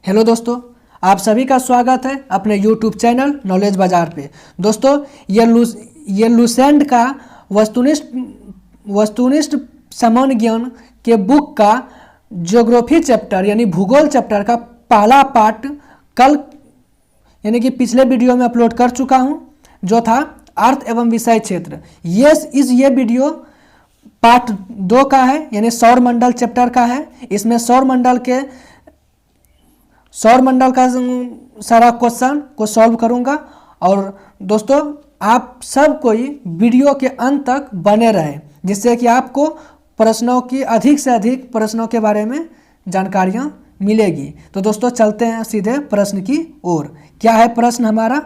Hello दोस्तों, आप सभी का स्वागत है अपने यूट्यूब चैनल नॉलेज बाजार पे। दोस्तों, ये लुसेंट का वस्तुनिष्ठ सामान्य ज्ञान के बुक का ज्योग्राफी चैप्टर यानी भूगोल चैप्टर का पहला पार्ट कल यानी कि पिछले वीडियो में अपलोड कर चुका हूं, जो था अर्थ एवं विषय क्षेत्र। ये वीडियो पार्ट 2 का है, यानी सौर मंडल चैप्टर का है। इसमें सौर मंडल का सारा क्वेश्चन को सॉल्व करूंगा। और दोस्तों, आप सब कोई वीडियो के अंत तक बने रहे, जिससे कि आपको प्रश्नों की अधिक से अधिक प्रश्नों के बारे में जानकारियां मिलेगी। तो दोस्तों, चलते हैं सीधे प्रश्न की ओर। क्या है प्रश्न हमारा?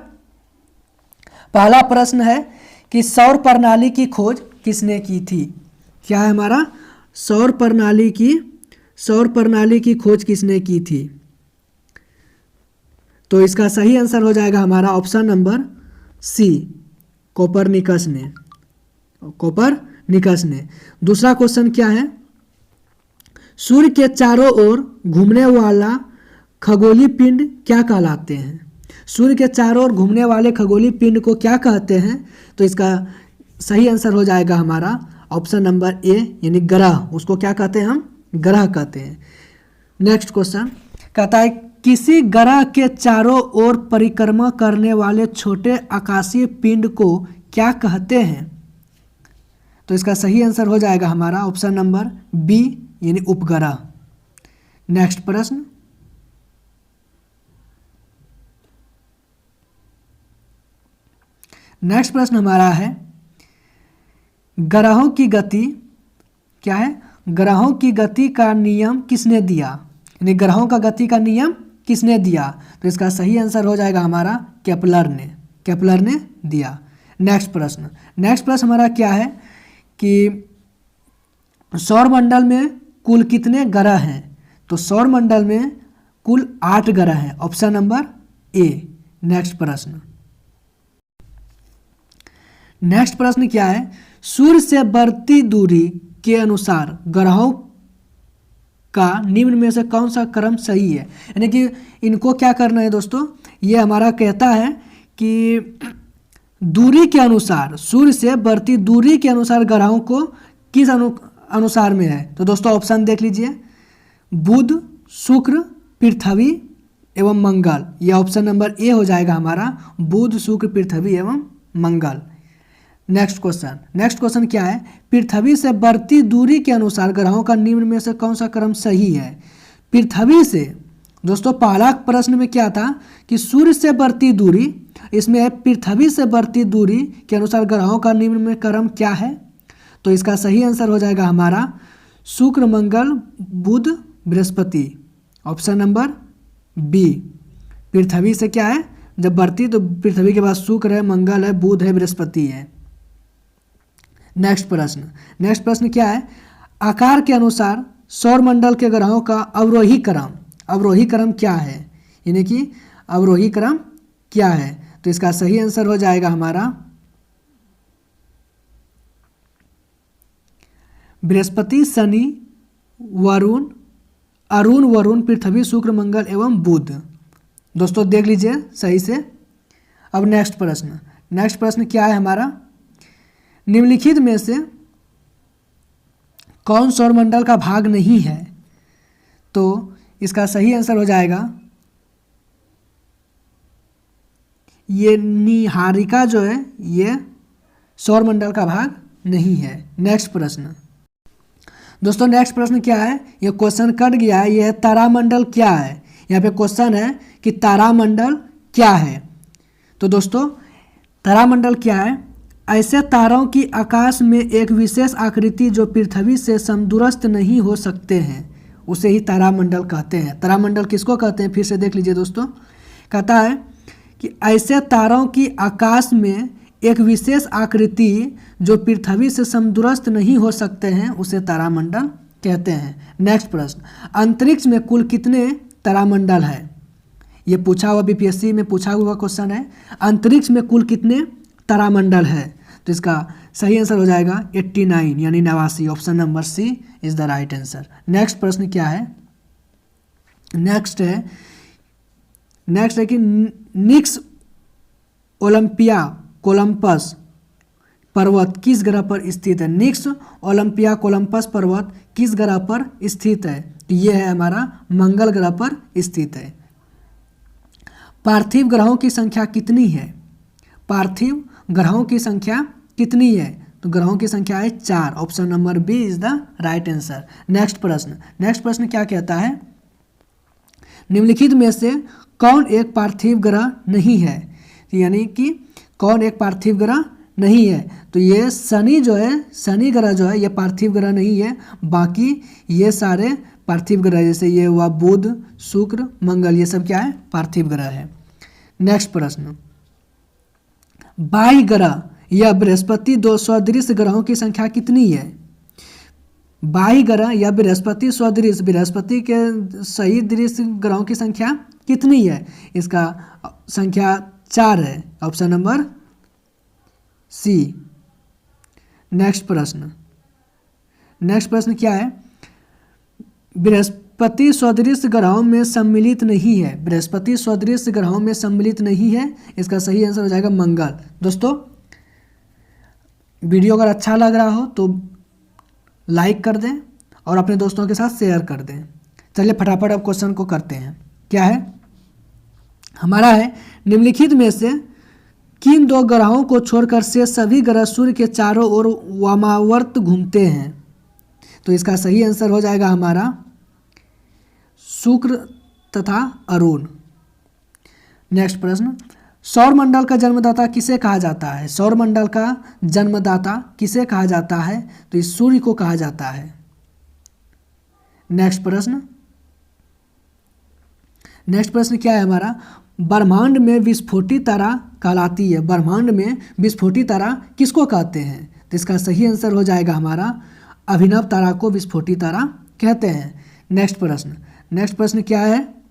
पहला प्रश्न है कि सौर प्रणाली की खोज किसने की थी? क्या है हमारा? सौर प्रणाली की खोज किसने की थी? तो इसका सही आंसर हो जाएगा हमारा ऑप्शन नंबर सी, कोपरनिकस ने। दूसरा क्वेश्चन क्या है? सूर्य के चारों ओर घूमने वाला खगोलीय पिंड क्या कहलाते हैं? सूर्य के चारों ओर घूमने वाले खगोलीय पिंड को क्या कहते हैं? तो इसका सही आंसर हो जाएगा हमारा ऑप्शन नंबर ए, यानी ग्रह। उसको क्या कहते हैं? हम ग्रह कहते हैं। नेक्स्ट क्वेश्चन कहता है किसी ग्रह के चारों ओर परिक्रमा करने वाले छोटे आकाशीय पिंड को क्या कहते हैं? तो इसका सही आंसर हो जाएगा हमारा ऑप्शन नंबर बी, यानी उपग्रह। नेक्स्ट प्रश्न हमारा है ग्रहों की गति क्या है? ग्रहों की गति का नियम किसने दिया? यानी ग्रहों का गति का नियम किसने दिया? तो इसका सही आंसर हो जाएगा हमारा केपलर ने दिया। नेक्स्ट प्रश्न हमारा क्या है कि सौरमंडल में कुल कितने ग्रह हैं? तो सौरमंडल में कुल 8 ग्रह हैं, ऑप्शन नंबर ए। नेक्स्ट प्रश्न क्या है? सूर्य से बढ़ती दूरी के अनुसार ग्रहों का निम्न में से कौन सा क्रम सही है? यानी कि इनको क्या करना है दोस्तों? ये हमारा कहता है कि दूरी के अनुसार, सूर्य से बढ़ती दूरी के अनुसार ग्रहों को किस अनुसार में है? तो दोस्तों ऑप्शन देख लीजिए, बुध, शुक्र, पृथ्वी एवं मंगल। यह ऑप्शन नंबर ए हो जाएगा हमारा, बुध, शुक्र, पृथ्वी एवं मंगल। नेक्स्ट क्वेश्चन क्या है? पृथ्वी से बढ़ती दूरी के अनुसार ग्रहों का निम्न में से कौन सा क्रम सही है? पृथ्वी से दोस्तों पहला प्रश्न में क्या था कि सूर्य से बढ़ती दूरी, इसमें पृथ्वी से बढ़ती दूरी के अनुसार ग्रहों का निम्न में क्रम क्या है? तो इसका सही आंसर हो जाएगा हमारा शुक्र, मंगल, बुध, बृहस्पति, ऑप्शन नंबर बी। पृथ्वी से क्या है जब बढ़ती, तो पृथ्वी के बाद शुक्र है, मंगल है, बुध है, बृहस्पति है। नेक्स्ट प्रश्न क्या है? आकार के अनुसार सौरमंडल के ग्रहों का अवरोही क्रम क्या है? यानी कि अवरोही क्रम क्या है? तो इसका सही आंसर हो जाएगा हमारा बृहस्पति, शनि, अरुण, वरुण, पृथ्वी, शुक्र, मंगल एवं बुध। दोस्तों देख लीजिए सही से। अब नेक्स्ट प्रश्न क्या है हमारा? निम्नलिखित में से कौन सौरमंडल का भाग नहीं है? तो इसका सही आंसर हो जाएगा ये नीहारिका जो है, ये सौरमंडल का भाग नहीं है। नेक्स्ट प्रश्न दोस्तों क्या है? ये क्वेश्चन कट गया है। ये तारामंडल क्या है? यहाँ पे क्वेश्चन है कि तारामंडल क्या है? तो दोस्तों तारामंडल क्या है? ऐसे तारों की आकाश में एक विशेष आकृति जो पृथ्वी से समदूरस्थ नहीं हो सकते हैं, उसे ही तारामंडल कहते हैं। तारामंडल किसको कहते हैं? फिर से देख लीजिए दोस्तों। कहता है कि ऐसे तारों की आकाश में एक विशेष आकृति जो पृथ्वी से समदूरस्थ नहीं हो सकते हैं, उसे तारामंडल कहते हैं। नेक्स्ट प्रश्न, अंतरिक्ष में कुल कितने तारामंडल है? ये पूछा हुआ बीपीएससी में पूछा हुआ क्वेश्चन है। अंतरिक्ष में कुल कितने तारामंडल है? तो इसका सही आंसर हो जाएगा 89, यानी 89। Option number C is the right answer. Next प्रश्न क्या है? नेक्स्ट है नेक्स्ट है कि निक्स ओलंपिया कोलंपस पर्वत किस ग्रह पर स्थित है। निक्स ओलंपिया कोलंपस पर्वत किस ग्रह पर स्थित है, तो ये है हमारा मंगल ग्रह पर स्थित है। पार्थिव ग्रहों की संख्या कितनी है, पार्थिव ग्रहों की संख्या कितनी है, तो ग्रहों की संख्या है 4। Option number B is the right answer. Next प्रश्न क्या कहता है, निम्नलिखित में से कौन एक पार्थिव ग्रह नहीं है, यानी कि कौन एक पार्थिव ग्रह नहीं है, तो ये शनि ग्रह जो है ये पार्थिव ग्रह नहीं है, बाकी ये सारे पार्थिव ग्रह, जैसे ये हुआ बुध शुक्र मंगल, ये सब क्या है, पार्थिव ग्रह है। नेक्स्ट प्रश्न, बाह्य ग्रह या बृहस्पति दो सदृश ग्रहों की संख्या कितनी है। बाह्य ग्रह या बृहस्पति सदृश, बृहस्पति के सही दृश ग्रहों की संख्या कितनी है, इसका संख्या 4 है। Option number C. नेक्स्ट प्रश्न क्या है, बृहस्पति सदृश ग्रहों में सम्मिलित नहीं है, बृहस्पति सदृश ग्रहों में सम्मिलित नहीं है, इसका सही आंसर हो जाएगा मंगल। दोस्तों वीडियो अगर अच्छा लग रहा हो तो लाइक कर दें और अपने दोस्तों के साथ शेयर कर दें। चलिए फटाफट अब क्वेश्चन को करते हैं। क्या है हमारा, है निम्नलिखित में से किन दो ग्रहों को छोड़कर से सभी ग्रह सूर्य के चारों ओर वामावर्त घूमते हैं, तो इसका सही आंसर हो जाएगा हमारा शुक्र तथा अरुण। नेक्स्ट प्रश्न, सौरमंडल का जन्मदाता किसे कहा जाता है, सौरमंडल का जन्मदाता किसे कहा जाता है, तो इस सूर्य को कहा जाता है। नेक्स्ट प्रश्न क्या है हमारा, ब्रह्मांड में विस्फोटित तारा कहलाती है, ब्रह्मांड में विस्फोटित तारा किसको कहते हैं, तो इसका सही आंसर हो जाएगा हमारा अभिनव तारा को विस्फोटित तारा कहते हैं। नेक्स्ट प्रश्न क्या है,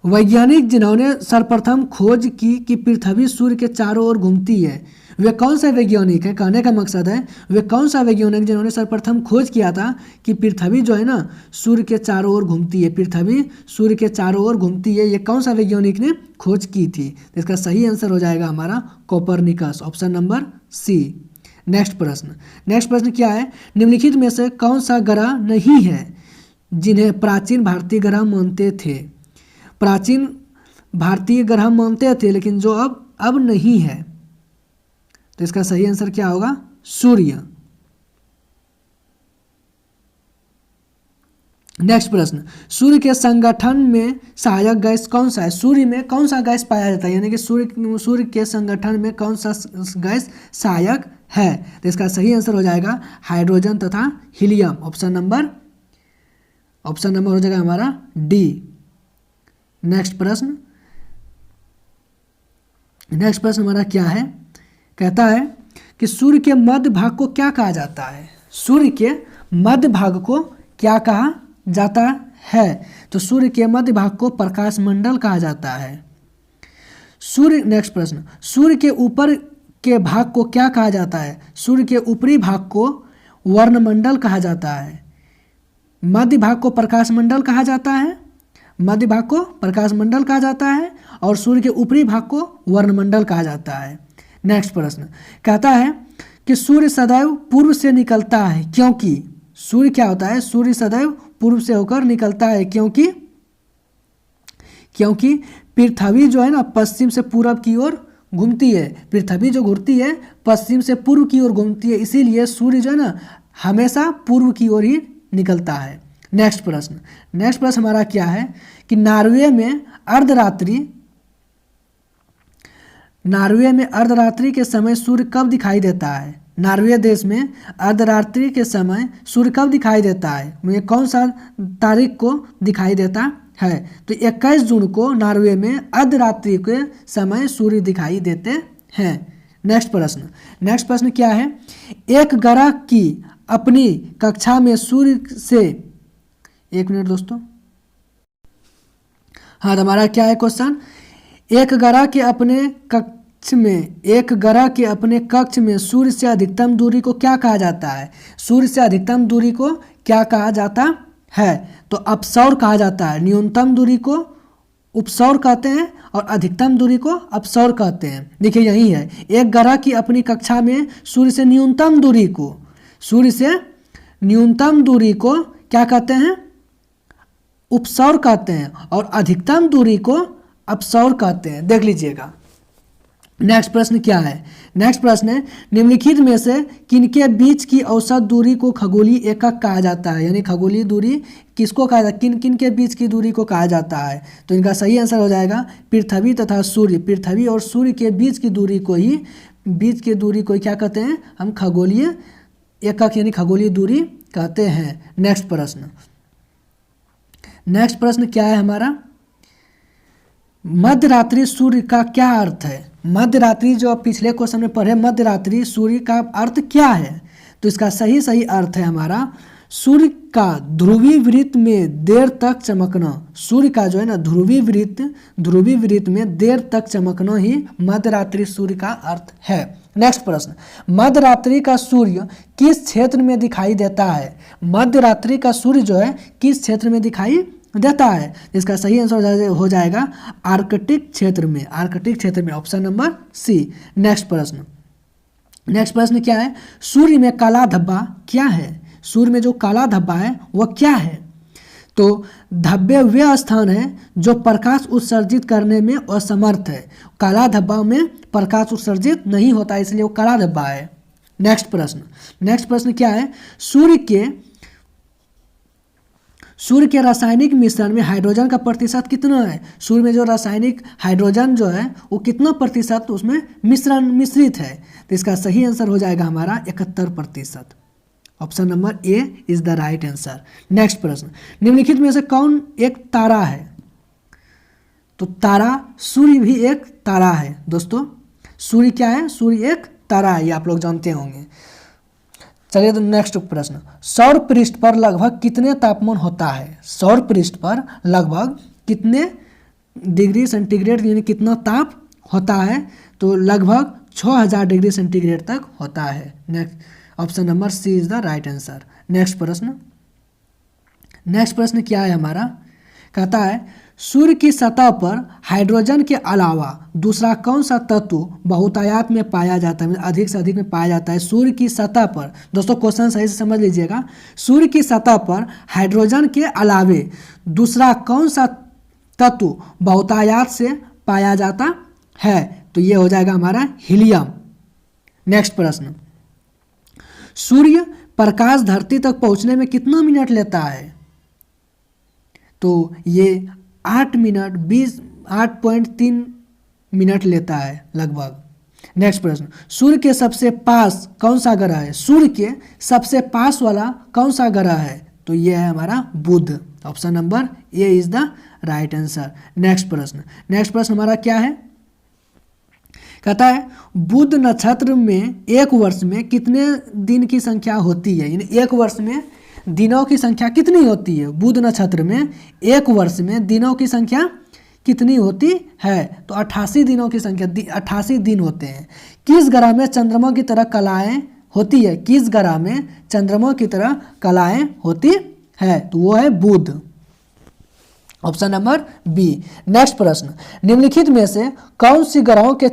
वैज्ञानिक जिन्होंने सर्वप्रथम खोज की कि पृथ्वी सूर्य के चारों ओर घूमती है, वे कौन सा वैज्ञानिक है, कहने का मकसद है वे कौन सा वैज्ञानिक जिन्होंने सर्वप्रथम खोज किया था कि पृथ्वी जो है ना सूर्य के चारों ओर घूमती है, पृथ्वी सूर्य के चारों ओर घूमती है, ये कौन सा वैज्ञानिक ने खोज की थी, तो इसका सही आंसर हो जाएगा हमारा Copernicus. Option number C. Next प्रश्न क्या है, निम्नलिखित में से कौन सा ग्रह नहीं है जिन्हें प्राचीन भारतीय ग्रह मानते थे, प्राचीन भारतीय ग्रह मानते थे लेकिन जो अब नहीं है, तो इसका सही आंसर क्या होगा, सूर्य। नेक्स्ट प्रश्न, सूर्य के संगठन में सहायक गैस कौन सा है, सूर्य में कौन सा गैस पाया जाता है, यानी कि सूर्य के संगठन में कौन सा गैस सहायक है, तो इसका सही आंसर हो जाएगा हाइड्रोजन तथा हीलियम। ऑप्शन नंबर हो जाएगा हमारा डी। नेक्स्ट प्रश्न हमारा क्या है, कहता है कि सूर्य के मध्य भाग को क्या कहा जाता है, सूर्य के मध्य भाग को क्या कहा जाता है, तो सूर्य के मध्य भाग को प्रकाश मंडल कहा जाता है। नेक्स्ट प्रश्न, सूर्य के ऊपर के भाग को क्या कहा जाता है, सूर्य के ऊपरी भाग को वर्णमंडल कहा जाता है, मध्य भाग को प्रकाश मंडल कहा जाता है, मध्य भाग को प्रकाश मंडल कहा जाता है और सूर्य के ऊपरी भाग को वर्णमंडल कहा जाता है। नेक्स्ट प्रश्न कहता है कि सूर्य सदैव पूर्व से निकलता है, क्योंकि सूर्य क्या होता है, सूर्य सदैव पूर्व से होकर निकलता है क्योंकि पृथ्वी जो है ना पश्चिम से पूरब की ओर घूमती है, पृथ्वी जो घूमती है पश्चिम से पूर्व की ओर घूमती है, इसीलिए सूर्य जो है ना हमेशा पूर्व की ओर ही निकलता है। नेक्स्ट प्रश्न हमारा क्या है कि नॉर्वे में अर्धरात्रि के समय सूर्य कब दिखाई देता है, नॉर्वे देश में अर्धरात्रि के समय सूर्य कब दिखाई देता है, मुझे कौन सा तारीख को दिखाई देता है, तो 21 जून को नॉर्वे में अर्धरात्रि के समय सूर्य दिखाई देते हैं। नेक्स्ट प्रश्न क्या है, एक ग्रह की अपनी कक्षा में सूर्य से, एक मिनट दोस्तों, हाँ हमारा क्या है क्वेश्चन, एक ग्रह के अपने कक्ष में सूर्य से अधिकतम दूरी को क्या कहा जाता है, सूर्य से अधिकतम दूरी को क्या कहा जाता है तो अपसौर कहा जाता है। न्यूनतम दूरी को उपसौर कहते हैं और अधिकतम दूरी को अपसौर कहते हैं। देखिए यही है, एक ग्रह की अपनी कक्षा में सूर्य से न्यूनतम दूरी को क्या कहते हैं, उपसौर कहते हैं और अधिकतम दूरी को अपसौर कहते हैं। देख लीजिएगा नेक्स्ट प्रश्न क्या है। नेक्स्ट प्रश्न है, निम्नलिखित में से किनके बीच की औसत दूरी को खगोलीय एकक कहा जाता है। यानी खगोलीय दूरी किसको कहा जाता है, किन किन के बीच की दूरी को कहा जाता है। तो इनका सही आंसर हो जाएगा पृथ्वी तथा सूर्य। पृथ्वी और सूर्य के बीच की दूरी को क्या कहते हैं, हम खगोलीय एकक यानी खगोलीय दूरी कहते हैं। नेक्स्ट प्रश्न क्या है हमारा, मध्यरात्रि सूर्य का क्या अर्थ है। मध्यरात्रि जो आप पिछले क्वेश्चन में पढ़े, मध्यरात्रि सूर्य का अर्थ क्या है। तो इसका सही अर्थ है हमारा सूर्य का ध्रुवीय वृत्त में देर तक चमकना। सूर्य का जो है ना ध्रुवीय वृत्त में देर तक चमकना ही मध्यरात्रि सूर्य का अर्थ है। नेक्स्ट प्रश्न, मध्यरात्रि का सूर्य किस क्षेत्र में दिखाई देता है। मध्यरात्रि का सूर्य जो है किस क्षेत्र में दिखाई देता है। इसका सही आंसर हो जाएगा आर्कटिक क्षेत्र में, ऑप्शन नंबर सी। नेक्स्ट प्रश्न क्या है, सूर्य में काला धब्बा क्या है। सूर्य में जो काला धब्बा है वह क्या है। तो धब्बे वे स्थान है जो प्रकाश उत्सर्जित करने में असमर्थ है। काला धब्बा में प्रकाश उत्सर्जित नहीं होता, इसलिए वो काला धब्बा है। नेक्स्ट प्रश्न क्या है, सूर्य के रासायनिक मिश्रण में हाइड्रोजन का प्रतिशत कितना है। सूर्य में जो रासायनिक हाइड्रोजन जो है वो कितना प्रतिशत उसमें मिश्रित है। तो इसका सही आंसर हो जाएगा हमारा 71%। Option number A is the right answer. Next प्रश्न, निम्नलिखित में से कौन एक तारा है। तो तारा, सूर्य भी एक तारा है दोस्तों। सूर्य क्या है, सूर्य एक तारा है, ये आप लोग जानते होंगे। चलिए तो नेक्स्ट प्रश्न, सौर पृष्ठ पर लगभग कितने तापमान होता है। सौर पृष्ठ पर लगभग कितने डिग्री सेंटीग्रेड यानी कितना ताप होता है। तो लगभग 6000 डिग्री सेंटीग्रेड तक होता है। Next option number C is the right answer. Next प्रश्न क्या है हमारा, कहता है सूर्य की सतह पर हाइड्रोजन के अलावा दूसरा कौन सा तत्व बहुतायत में पाया जाता है, मतलब अधिक से अधिक में पाया जाता है। सूर्य की सतह पर, दोस्तों क्वेश्चन सही से समझ लीजिएगा, सूर्य की सतह पर हाइड्रोजन के अलावे दूसरा कौन सा तत्व बहुतायत से पाया जाता है। तो ये हो जाएगा हमारा हीलियम। नेक्स्ट प्रश्न, सूर्य प्रकाश धरती तक पहुंचने में कितना मिनट लेता है। तो ये 8.3 मिनट लेता है लगभग। नेक्स्ट प्रश्न, सूर्य के सबसे पास कौन सा ग्रह है। सूर्य के सबसे पास वाला कौन सा ग्रह है। तो ये है हमारा Budh. Option number A is the right answer. Next प्रश्न हमारा क्या है, कहता है बुध नक्षत्र में एक वर्ष में कितने दिन की संख्या होती है। यानी एक वर्ष में दिनों की संख्या कितनी होती है। बुध नक्षत्र में एक वर्ष में दिनों की संख्या कितनी होती है। तो 88 दिनों की संख्या 88 दिन होते हैं। किस ग्रह में चंद्रमा की तरह कलाएं होती है। किस ग्रह में चंद्रमा की तरह कलाएं होती है। तो वो है Budh. Option number B. Next प्रश्न, निम्नलिखित में से कौन सी ग्रहों के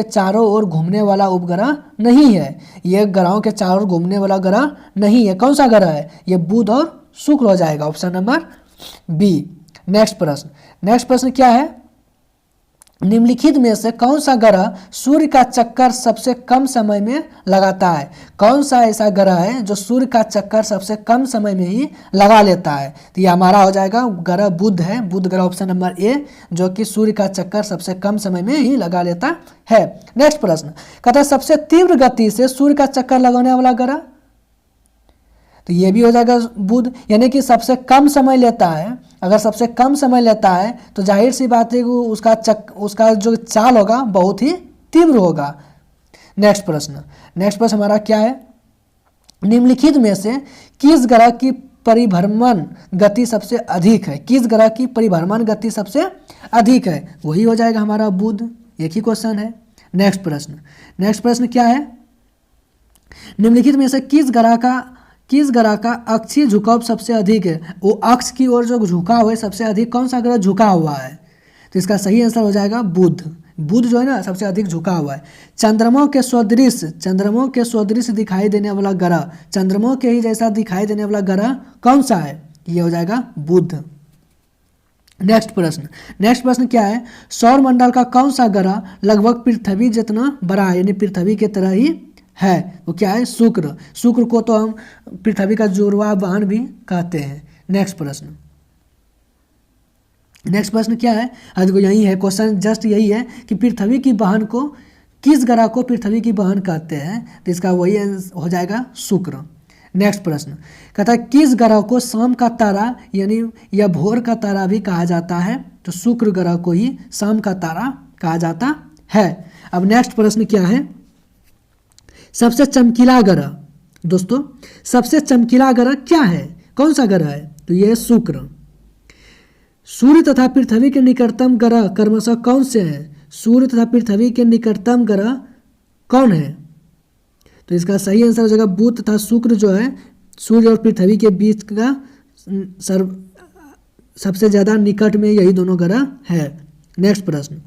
चारों ओर घूमने वाला उपग्रह नहीं है। ये ग्रहों के चारों ओर घूमने वाला ग्रह नहीं है। कौन सा ग्रह है, ये बुध और शुक्र हो जाएगा। Option number B. नेक्स्ट प्रश्न क्या है, निम्नलिखित में से कौन सा ग्रह सूर्य का चक्कर सबसे कम समय में लगाता है। कौन सा ऐसा ग्रह है जो सूर्य का चक्कर सबसे कम समय में ही लगा लेता है। तो ये हमारा हो जाएगा ग्रह बुध है। बुध ग्रह ऑप्शन नंबर ए, जो कि सूर्य का चक्कर सबसे कम समय में ही लगा लेता है। नेक्स्ट प्रश्न कहता है सबसे तीव्र गति से सूर्य का चक्कर लगाने वाला ग्रह। तो ये भी हो जाएगा बुध, यानी कि सबसे कम समय लेता है। अगर सबसे कम समय लेता है तो जाहिर सी बात है कि उसका जो चाल होगा बहुत ही तीव्र होगा। नेक्स्ट प्रश्न हमारा क्या है, निम्नलिखित में से किस ग्रह की परिभ्रमण गति सबसे अधिक है। किस ग्रह की परिभ्रमण गति सबसे अधिक है, वही हो जाएगा हमारा बुध। एक ही क्वेश्चन है। नेक्स्ट प्रश्न क्या है, निम्नलिखित में से किस ग्रह का किस ग्रह का अक्षीय झुकाव सबसे अधिक है? वो अक्ष की ओर जो झुका हुआ है सबसे अधिक कौन सा ग्रह झुका हुआ है? तो इसका सही आंसर हो जाएगा बुध। बुध जो है ना सबसे अधिक झुका हुआ है। चंद्रमा के सदृश दिखाई देने वाला ग्रह, चंद्रमा के ही जैसा दिखाई देने वाला ग्रह कौन सा है? ये हो जाएगा बुध। नेक्स्ट प्रश्न क्या है? सौर मंडल का कौन सा ग्रह लगभग पृथ्वी जितना बड़ा है, यानी पृथ्वी की तरह ही है? वो क्या है? शुक्र को तो हम पृथ्वी का जुड़वा वाहन भी कहते हैं। नेक्स्ट प्रश्न क्या है? देखो यही है क्वेश्चन, जस्ट यही है कि पृथ्वी की बहन को, किस ग्रह को पृथ्वी की बहन कहते हैं? तो इसका वही हो जाएगा शुक्र। नेक्स्ट प्रश्न कहता है किस ग्रह को शाम का तारा यानी या भोर का तारा भी कहा जाता है? तो शुक्र ग्रह को ही शाम का तारा कहा जाता है। अब नेक्स्ट प्रश्न क्या है? सबसे चमकीला ग्रह, दोस्तों सबसे चमकीला ग्रह क्या है? कौन सा ग्रह है? तो यह है शुक्र। सूर्य तथा पृथ्वी के निकटतम ग्रह क्रमशः कौन से हैं? सूर्य तथा पृथ्वी के निकटतम ग्रह कौन है? तो इसका सही आंसर हो जाएगा बुध तथा शुक्र जो है सूर्य और पृथ्वी के बीच का सबसे ज़्यादा निकट में यही दोनों ग्रह है। नेक्स्ट प्रश्न,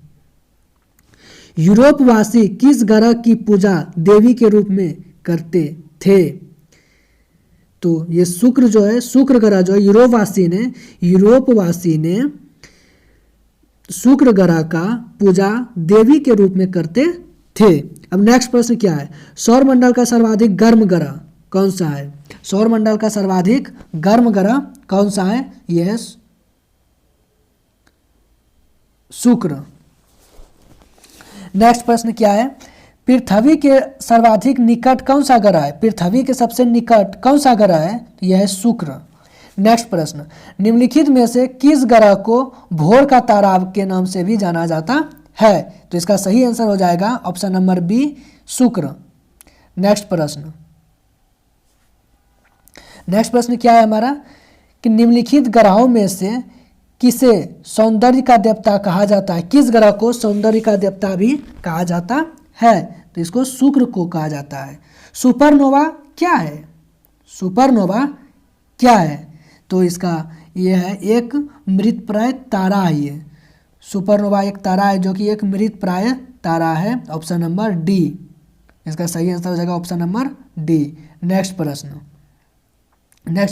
यूरोपवासी किस ग्रह की पूजा देवी के रूप में करते थे? तो ये शुक्र जो है, शुक्र ग्रह जो है यूरोपवासी ने शुक्र ग्रह का पूजा देवी के रूप में करते थे। अब नेक्स्ट प्रश्न क्या है? सौर मंडल का सर्वाधिक गर्म ग्रह कौन सा है? सौर मंडल का सर्वाधिक गर्म ग्रह कौन सा है? यह है शुक्र। नेक्स्ट प्रश्न क्या है? पृथ्वी के सर्वाधिक निकट कौन सा ग्रह है? पृथ्वी के सबसे निकट कौन सा ग्रह है? यह है शुक्र। नेक्स्ट प्रश्न, निम्नलिखित में से किस ग्रह को भोर का तारा के नाम से भी जाना जाता है? तो इसका सही आंसर हो जाएगा ऑप्शन नंबर बी, शुक्र। नेक्स्ट प्रश्न क्या है हमारा कि निम्नलिखित ग्रहों में से किसे सौंदर्य का देवता कहा जाता है? किस ग्रह को सौंदर्य का देवता भी कहा जाता है? तो इसको शुक्र को कहा जाता है। सुपरनोवा क्या है? सुपरनोवा क्या है? तो इसका यह है एक मृतप्राय तारा है। ये सुपरनोवा एक तारा है जो कि एक मृतप्राय तारा है। ऑप्शन नंबर डी, इसका सही आंसर हो जाएगा ऑप्शन नंबर डी। नेक्स्ट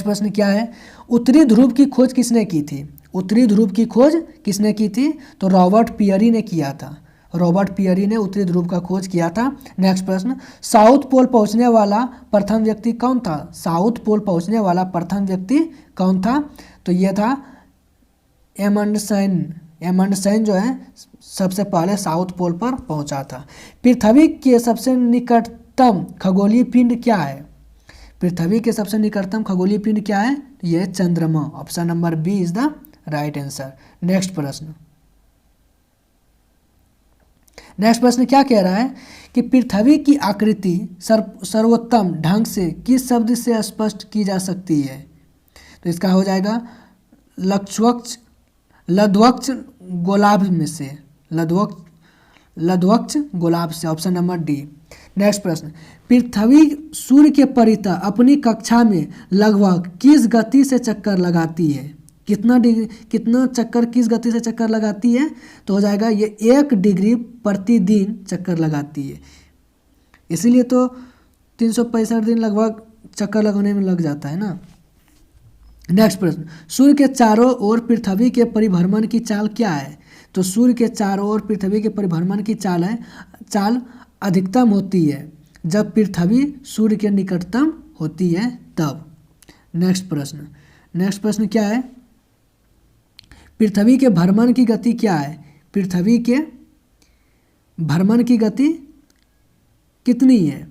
प्रश्न क्या है? उत्तरी ध्रुव की खोज किसने की थी? उत्तरी ध्रुव की खोज किसने की थी? तो रॉबर्ट पियरी ने किया था। रॉबर्ट पियरी ने उत्तरी ध्रुव का खोज किया था। नेक्स्ट प्रश्न, साउथ पोल पहुंचने वाला प्रथम व्यक्ति कौन था? साउथ पोल पहुंचने वाला प्रथम व्यक्ति कौन था? तो यह था एमंडसेन जो है सबसे पहले साउथ पोल पर पहुंचा था। पृथ्वी के सबसे निकटतम खगोलीय पिंड क्या है? पृथ्वी के सबसे निकटतम खगोलीय पिंड क्या है? यह चंद्रमा। Option number B is the right answer. Next प्रश्न क्या कह रहा है कि पृथ्वी की आकृति सर्वोत्तम ढंग से किस शब्द से स्पष्ट की जा सकती है? तो इसका हो जाएगा लध्वक्ष गोलाभ में से, लध्वक्ष गोलाभ से। Option number D. नेक्स्ट प्रश्न, पृथ्वी सूर्य के परितः अपनी कक्षा में लगभग किस गति से चक्कर लगाती है? कितना चक्कर किस गति से चक्कर लगाती है? तो हो जाएगा ये 1 डिग्री प्रतिदिन चक्कर लगाती है। इसीलिए तो 365 दिन लगभग चक्कर लगाने में लग जाता है ना। नेक्स्ट प्रश्न, सूर्य के चारों ओर पृथ्वी के परिभ्रमण की चाल क्या है? तो सूर्य के चारों ओर पृथ्वी के परिभ्रमण की चाल अधिकतम होती है जब पृथ्वी सूर्य के निकटतम होती है तब। नेक्स्ट प्रश्न क्या है? पृथ्वी के भ्रमण की गति क्या है? पृथ्वी के भ्रमण की गति कितनी है?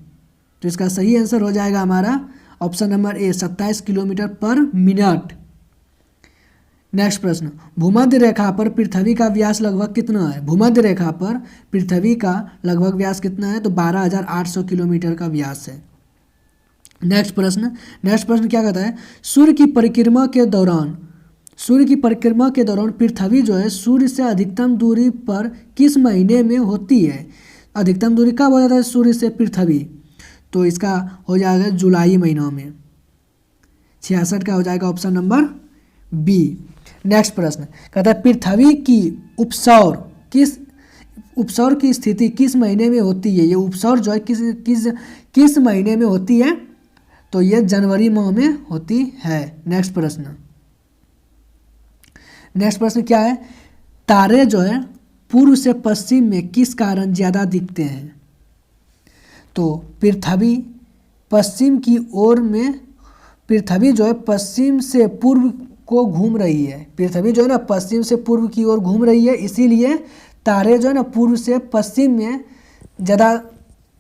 तो इसका सही आंसर हो जाएगा हमारा ऑप्शन नंबर ए, 27 किलोमीटर पर मिनट। नेक्स्ट प्रश्न, भूमध्य रेखा पर पृथ्वी का व्यास लगभग कितना है? भूमध्य रेखा पर पृथ्वी का लगभग व्यास कितना है? तो 12,800 किलोमीटर का व्यास है। नेक्स्ट प्रश्न क्या कहता है? सूर्य की परिक्रमा के दौरान पृथ्वी जो है सूर्य से अधिकतम दूरी पर किस महीने में होती है? अधिकतम दूरी कब हो जाता है सूर्य से पृथ्वी? तो इसका हो जाएगा जुलाई महीनों में। 66 का हो जाएगा ऑप्शन नंबर बी। नेक्स्ट प्रश्न कहता है पृथ्वी की उपसौर की स्थिति किस महीने में होती है। ये उपसौर जो है किस महीने में होती है, तो ये जनवरी माह में होती है। नेक्स्ट प्रश्न क्या है, तारे जो है पूर्व से पश्चिम में किस कारण ज़्यादा दिखते हैं। तो पृथ्वी पश्चिम की ओर में, पृथ्वी जो है पश्चिम से पूर्व को घूम रही है, पृथ्वी जो है ना पश्चिम से पूर्व की ओर घूम रही है, इसीलिए तारे जो है ना पूर्व से पश्चिम में ज़्यादा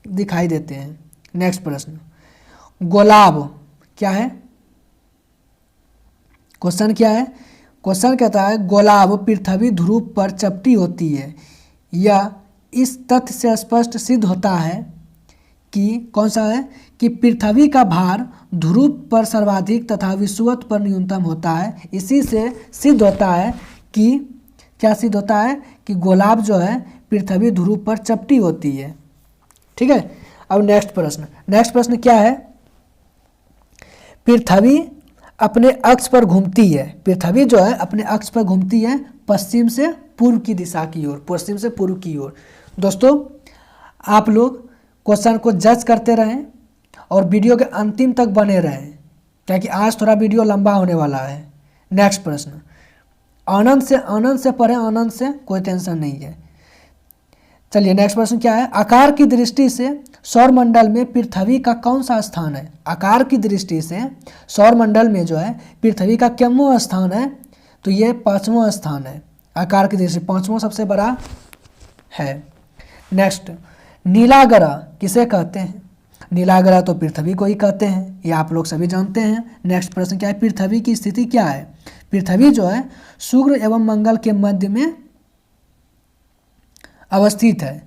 दिखाई देते हैं। नेक्स्ट प्रश्न गोलाब क्या है, क्वेश्चन क्या है, क्वेश्चन कहता है गोलाब पृथ्वी ध्रुव पर चपटी होती है। यह इस तथ्य से स्पष्ट सिद्ध होता है कि कौन सा है कि पृथ्वी का भार ध्रुव पर सर्वाधिक तथा विषुवत पर न्यूनतम होता है। इसी से सिद्ध होता है कि क्या सिद्ध होता है कि गोलाब जो है पृथ्वी ध्रुव पर चपटी होती है। ठीक है, अब नेक्स्ट प्रश्न क्या है, पृथ्वी अपने अक्ष पर घूमती है, पृथ्वी जो है अपने अक्ष पर घूमती है पश्चिम से पूर्व की दिशा की ओर, पश्चिम से पूर्व की ओर। दोस्तों आप लोग क्वेश्चन को जज करते रहें और वीडियो के अंतिम तक बने रहें, क्योंकि आज थोड़ा वीडियो लंबा होने वाला है। नेक्स्ट प्रश्न आनंद से पढ़ें, आनंद से, कोई टेंशन नहीं है। चलिए नेक्स्ट प्रश्न क्या है, आकार की दृष्टि से सौरमंडल में पृथ्वी का कौन सा स्थान है। आकार की दृष्टि से सौरमंडल में जो है पृथ्वी का कितवां स्थान है, तो ये 5वां स्थान है। आकार की दृष्टि 5वां सबसे बड़ा है। नेक्स्ट नीला ग्रह किसे कहते हैं। नीला ग्रह तो पृथ्वी को ही कहते हैं, ये आप लोग सभी जानते हैं। नेक्स्ट प्रश्न क्या है, पृथ्वी की स्थिति क्या है। पृथ्वी जो है शुक्र एवं मंगल के मध्य में अवस्थित है।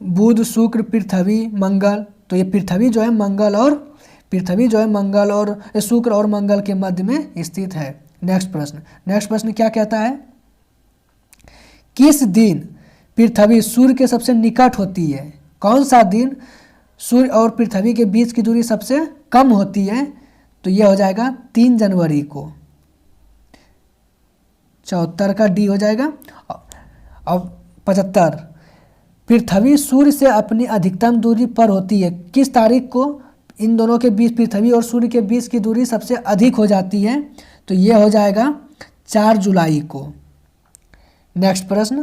बुध शुक्र पृथ्वी मंगल, तो ये पृथ्वी जो है मंगल और शुक्र और मंगल के मध्य में स्थित है। नेक्स्ट प्रश्न क्या कहता है, किस दिन पृथ्वी सूर्य के सबसे निकट होती है। कौन सा दिन सूर्य और पृथ्वी के बीच की दूरी सबसे कम होती है, तो यह हो जाएगा 3 जनवरी को। 74 का डी हो जाएगा। अब 75 पृथ्वी सूर्य से अपनी अधिकतम दूरी पर होती है। किस तारीख को इन दोनों के बीच, पृथ्वी और सूर्य के बीच की दूरी सबसे अधिक हो जाती है, तो यह हो जाएगा 4 जुलाई को। नेक्स्ट प्रश्न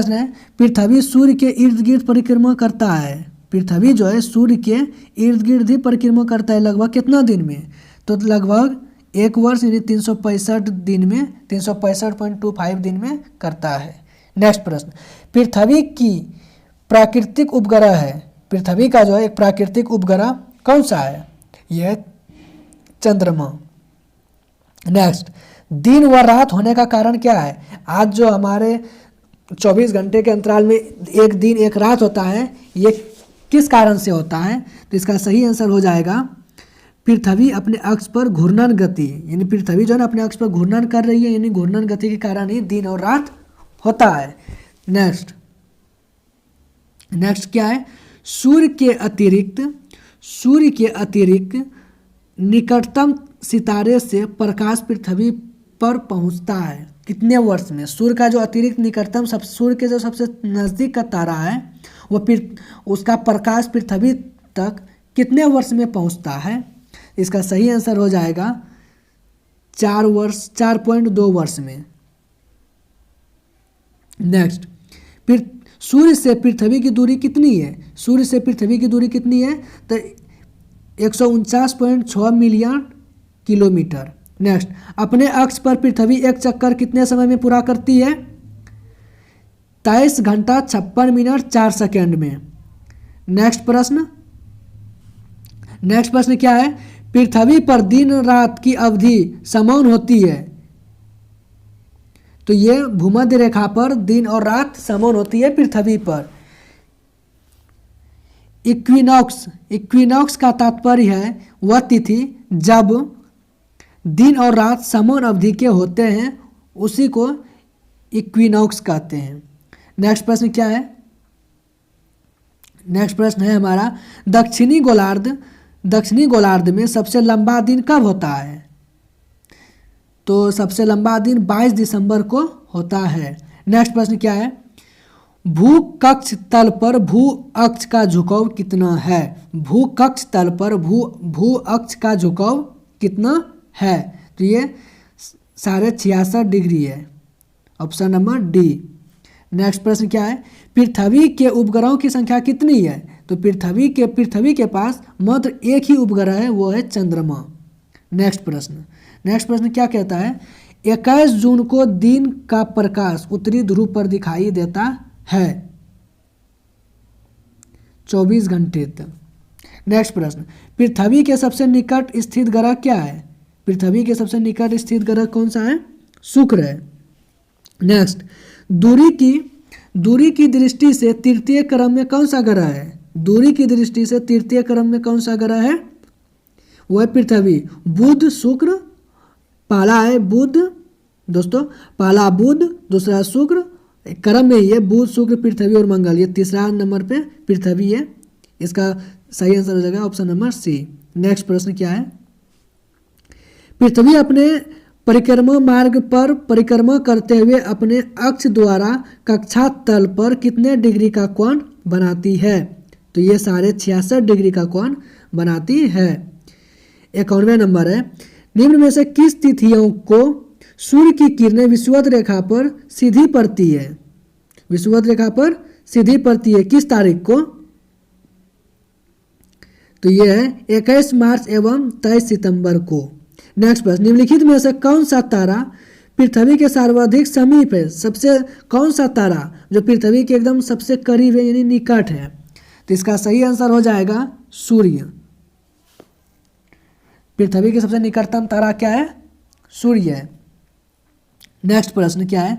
है पृथ्वी सूर्य के इर्द गिर्द परिक्रमा करता है। पृथ्वी जो है सूर्य के इर्द गिर्द ही परिक्रमा करता है लगभग कितना दिन में, तो लगभग 1 वर्ष यानी 365 दिन में, 365.25 दिन में करता है। नेक्स्ट प्रश्न पृथ्वी की प्राकृतिक उपग्रह है। पृथ्वी का जो है एक प्राकृतिक उपग्रह कौन सा है, यह चंद्रमा। नेक्स्ट दिन व रात होने का कारण क्या है। आज जो हमारे 24 घंटे के अंतराल में एक दिन एक रात होता है, ये किस कारण से होता है, तो इसका सही आंसर हो जाएगा पृथ्वी अपने अक्ष पर घूर्णन गति, यानी पृथ्वी जो है ना अपने अक्ष पर घूर्णन कर रही है, यानी घूर्णन गति के कारण ही दिन और रात होता है। नेक्स्ट क्या है, सूर्य के अतिरिक्त निकटतम सितारे से प्रकाश पृथ्वी पर पहुंचता है कितने वर्ष में। सूर्य का जो अतिरिक्त निकटतम सूर्य के जो सबसे नज़दीक का तारा है, वो उसका प्रकाश पृथ्वी तक कितने वर्ष में पहुंचता है। इसका सही आंसर हो जाएगा 4.2 वर्ष में। नेक्स्ट सूर्य से पृथ्वी की दूरी कितनी है। सूर्य से पृथ्वी की दूरी कितनी है, तो 149.6 मिलियन किलोमीटर। नेक्स्ट अपने अक्ष पर पृथ्वी एक चक्कर कितने समय में पूरा करती है, 23 घंटा 56 मिनट 4 सेकेंड में। नेक्स्ट प्रश्न क्या है, पृथ्वी पर दिन रात की अवधि समान होती है, तो ये भूमध्य रेखा पर दिन और रात समान होती है पृथ्वी पर। इक्विनॉक्स का तात्पर्य है वह तिथि जब दिन और रात समान अवधि के होते हैं, उसी को इक्विनॉक्स कहते हैं। नेक्स्ट प्रश्न क्या है, नेक्स्ट प्रश्न है हमारा, दक्षिणी गोलार्ध में सबसे लंबा दिन कब होता है? तो सबसे लंबा दिन 22 दिसंबर को होता है। नेक्स्ट प्रश्न क्या है, भूकक्ष तल पर भू अक्ष का झुकाव कितना है? भूकक्ष तल पर भू अक्ष का झुकाव कितना है? तो ये 66.5 डिग्री है, ऑप्शन नंबर डी। नेक्स्ट प्रश्न क्या है, पृथ्वी के उपग्रहों की संख्या कितनी है? तो पृथ्वी के पास मात्र एक ही उपग्रह है, वो है चंद्रमा। नेक्स्ट प्रश्न क्या कहता है, 21 जून को दिन का प्रकाश उत्तरी ध्रुव पर दिखाई देता है 24 घंटे तक। नेक्स्ट प्रश्न, पृथ्वी के सबसे निकट स्थित ग्रह क्या है? पृथ्वी के सबसे निकट स्थित ग्रह कौन सा है? शुक्र है। नेक्स्ट, दूरी की दृष्टि से तृतीय क्रम में कौन सा ग्रह है? दूरी की दृष्टि से तृतीय क्रम में कौन सा ग्रह है? वो है पृथ्वी। बुध शुक्र, पहला है बुध दोस्तों, पहला बुध, दूसरा शुक्र, क्रम में ही है बुध शुक्र पृथ्वी और मंगल। ये तीसरा नंबर पे पृथ्वी है, इसका सही आंसर हो जाएगा ऑप्शन नंबर सी। नेक्स्ट प्रश्न क्या है, पृथ्वी अपने परिक्रमा मार्ग पर परिक्रमा करते हुए अपने अक्ष द्वारा कक्षा तल पर कितने डिग्री का कोण बनाती है? तो ये 66.5 डिग्री का कोण बनाती है। 51वां नंबर है, निम्न में से किस तिथियों को सूर्य की किरणें विषुवत रेखा पर सीधी पड़ती है? विषुवत रेखा पर सीधी पड़ती है किस तारीख को? तो यह है 21 मार्च एवं 23 सितंबर को। नेक्स्ट प्रश्न, निम्नलिखित में से कौन सा तारा पृथ्वी के सर्वाधिक समीप है? सबसे कौन सा तारा जो पृथ्वी के एकदम सबसे करीब है यानी निकट है? तो इसका सही आंसर हो जाएगा सूर्य। पृथ्वी के सबसे निकटतम तारा क्या है? सूर्य है। नेक्स्ट प्रश्न क्या है,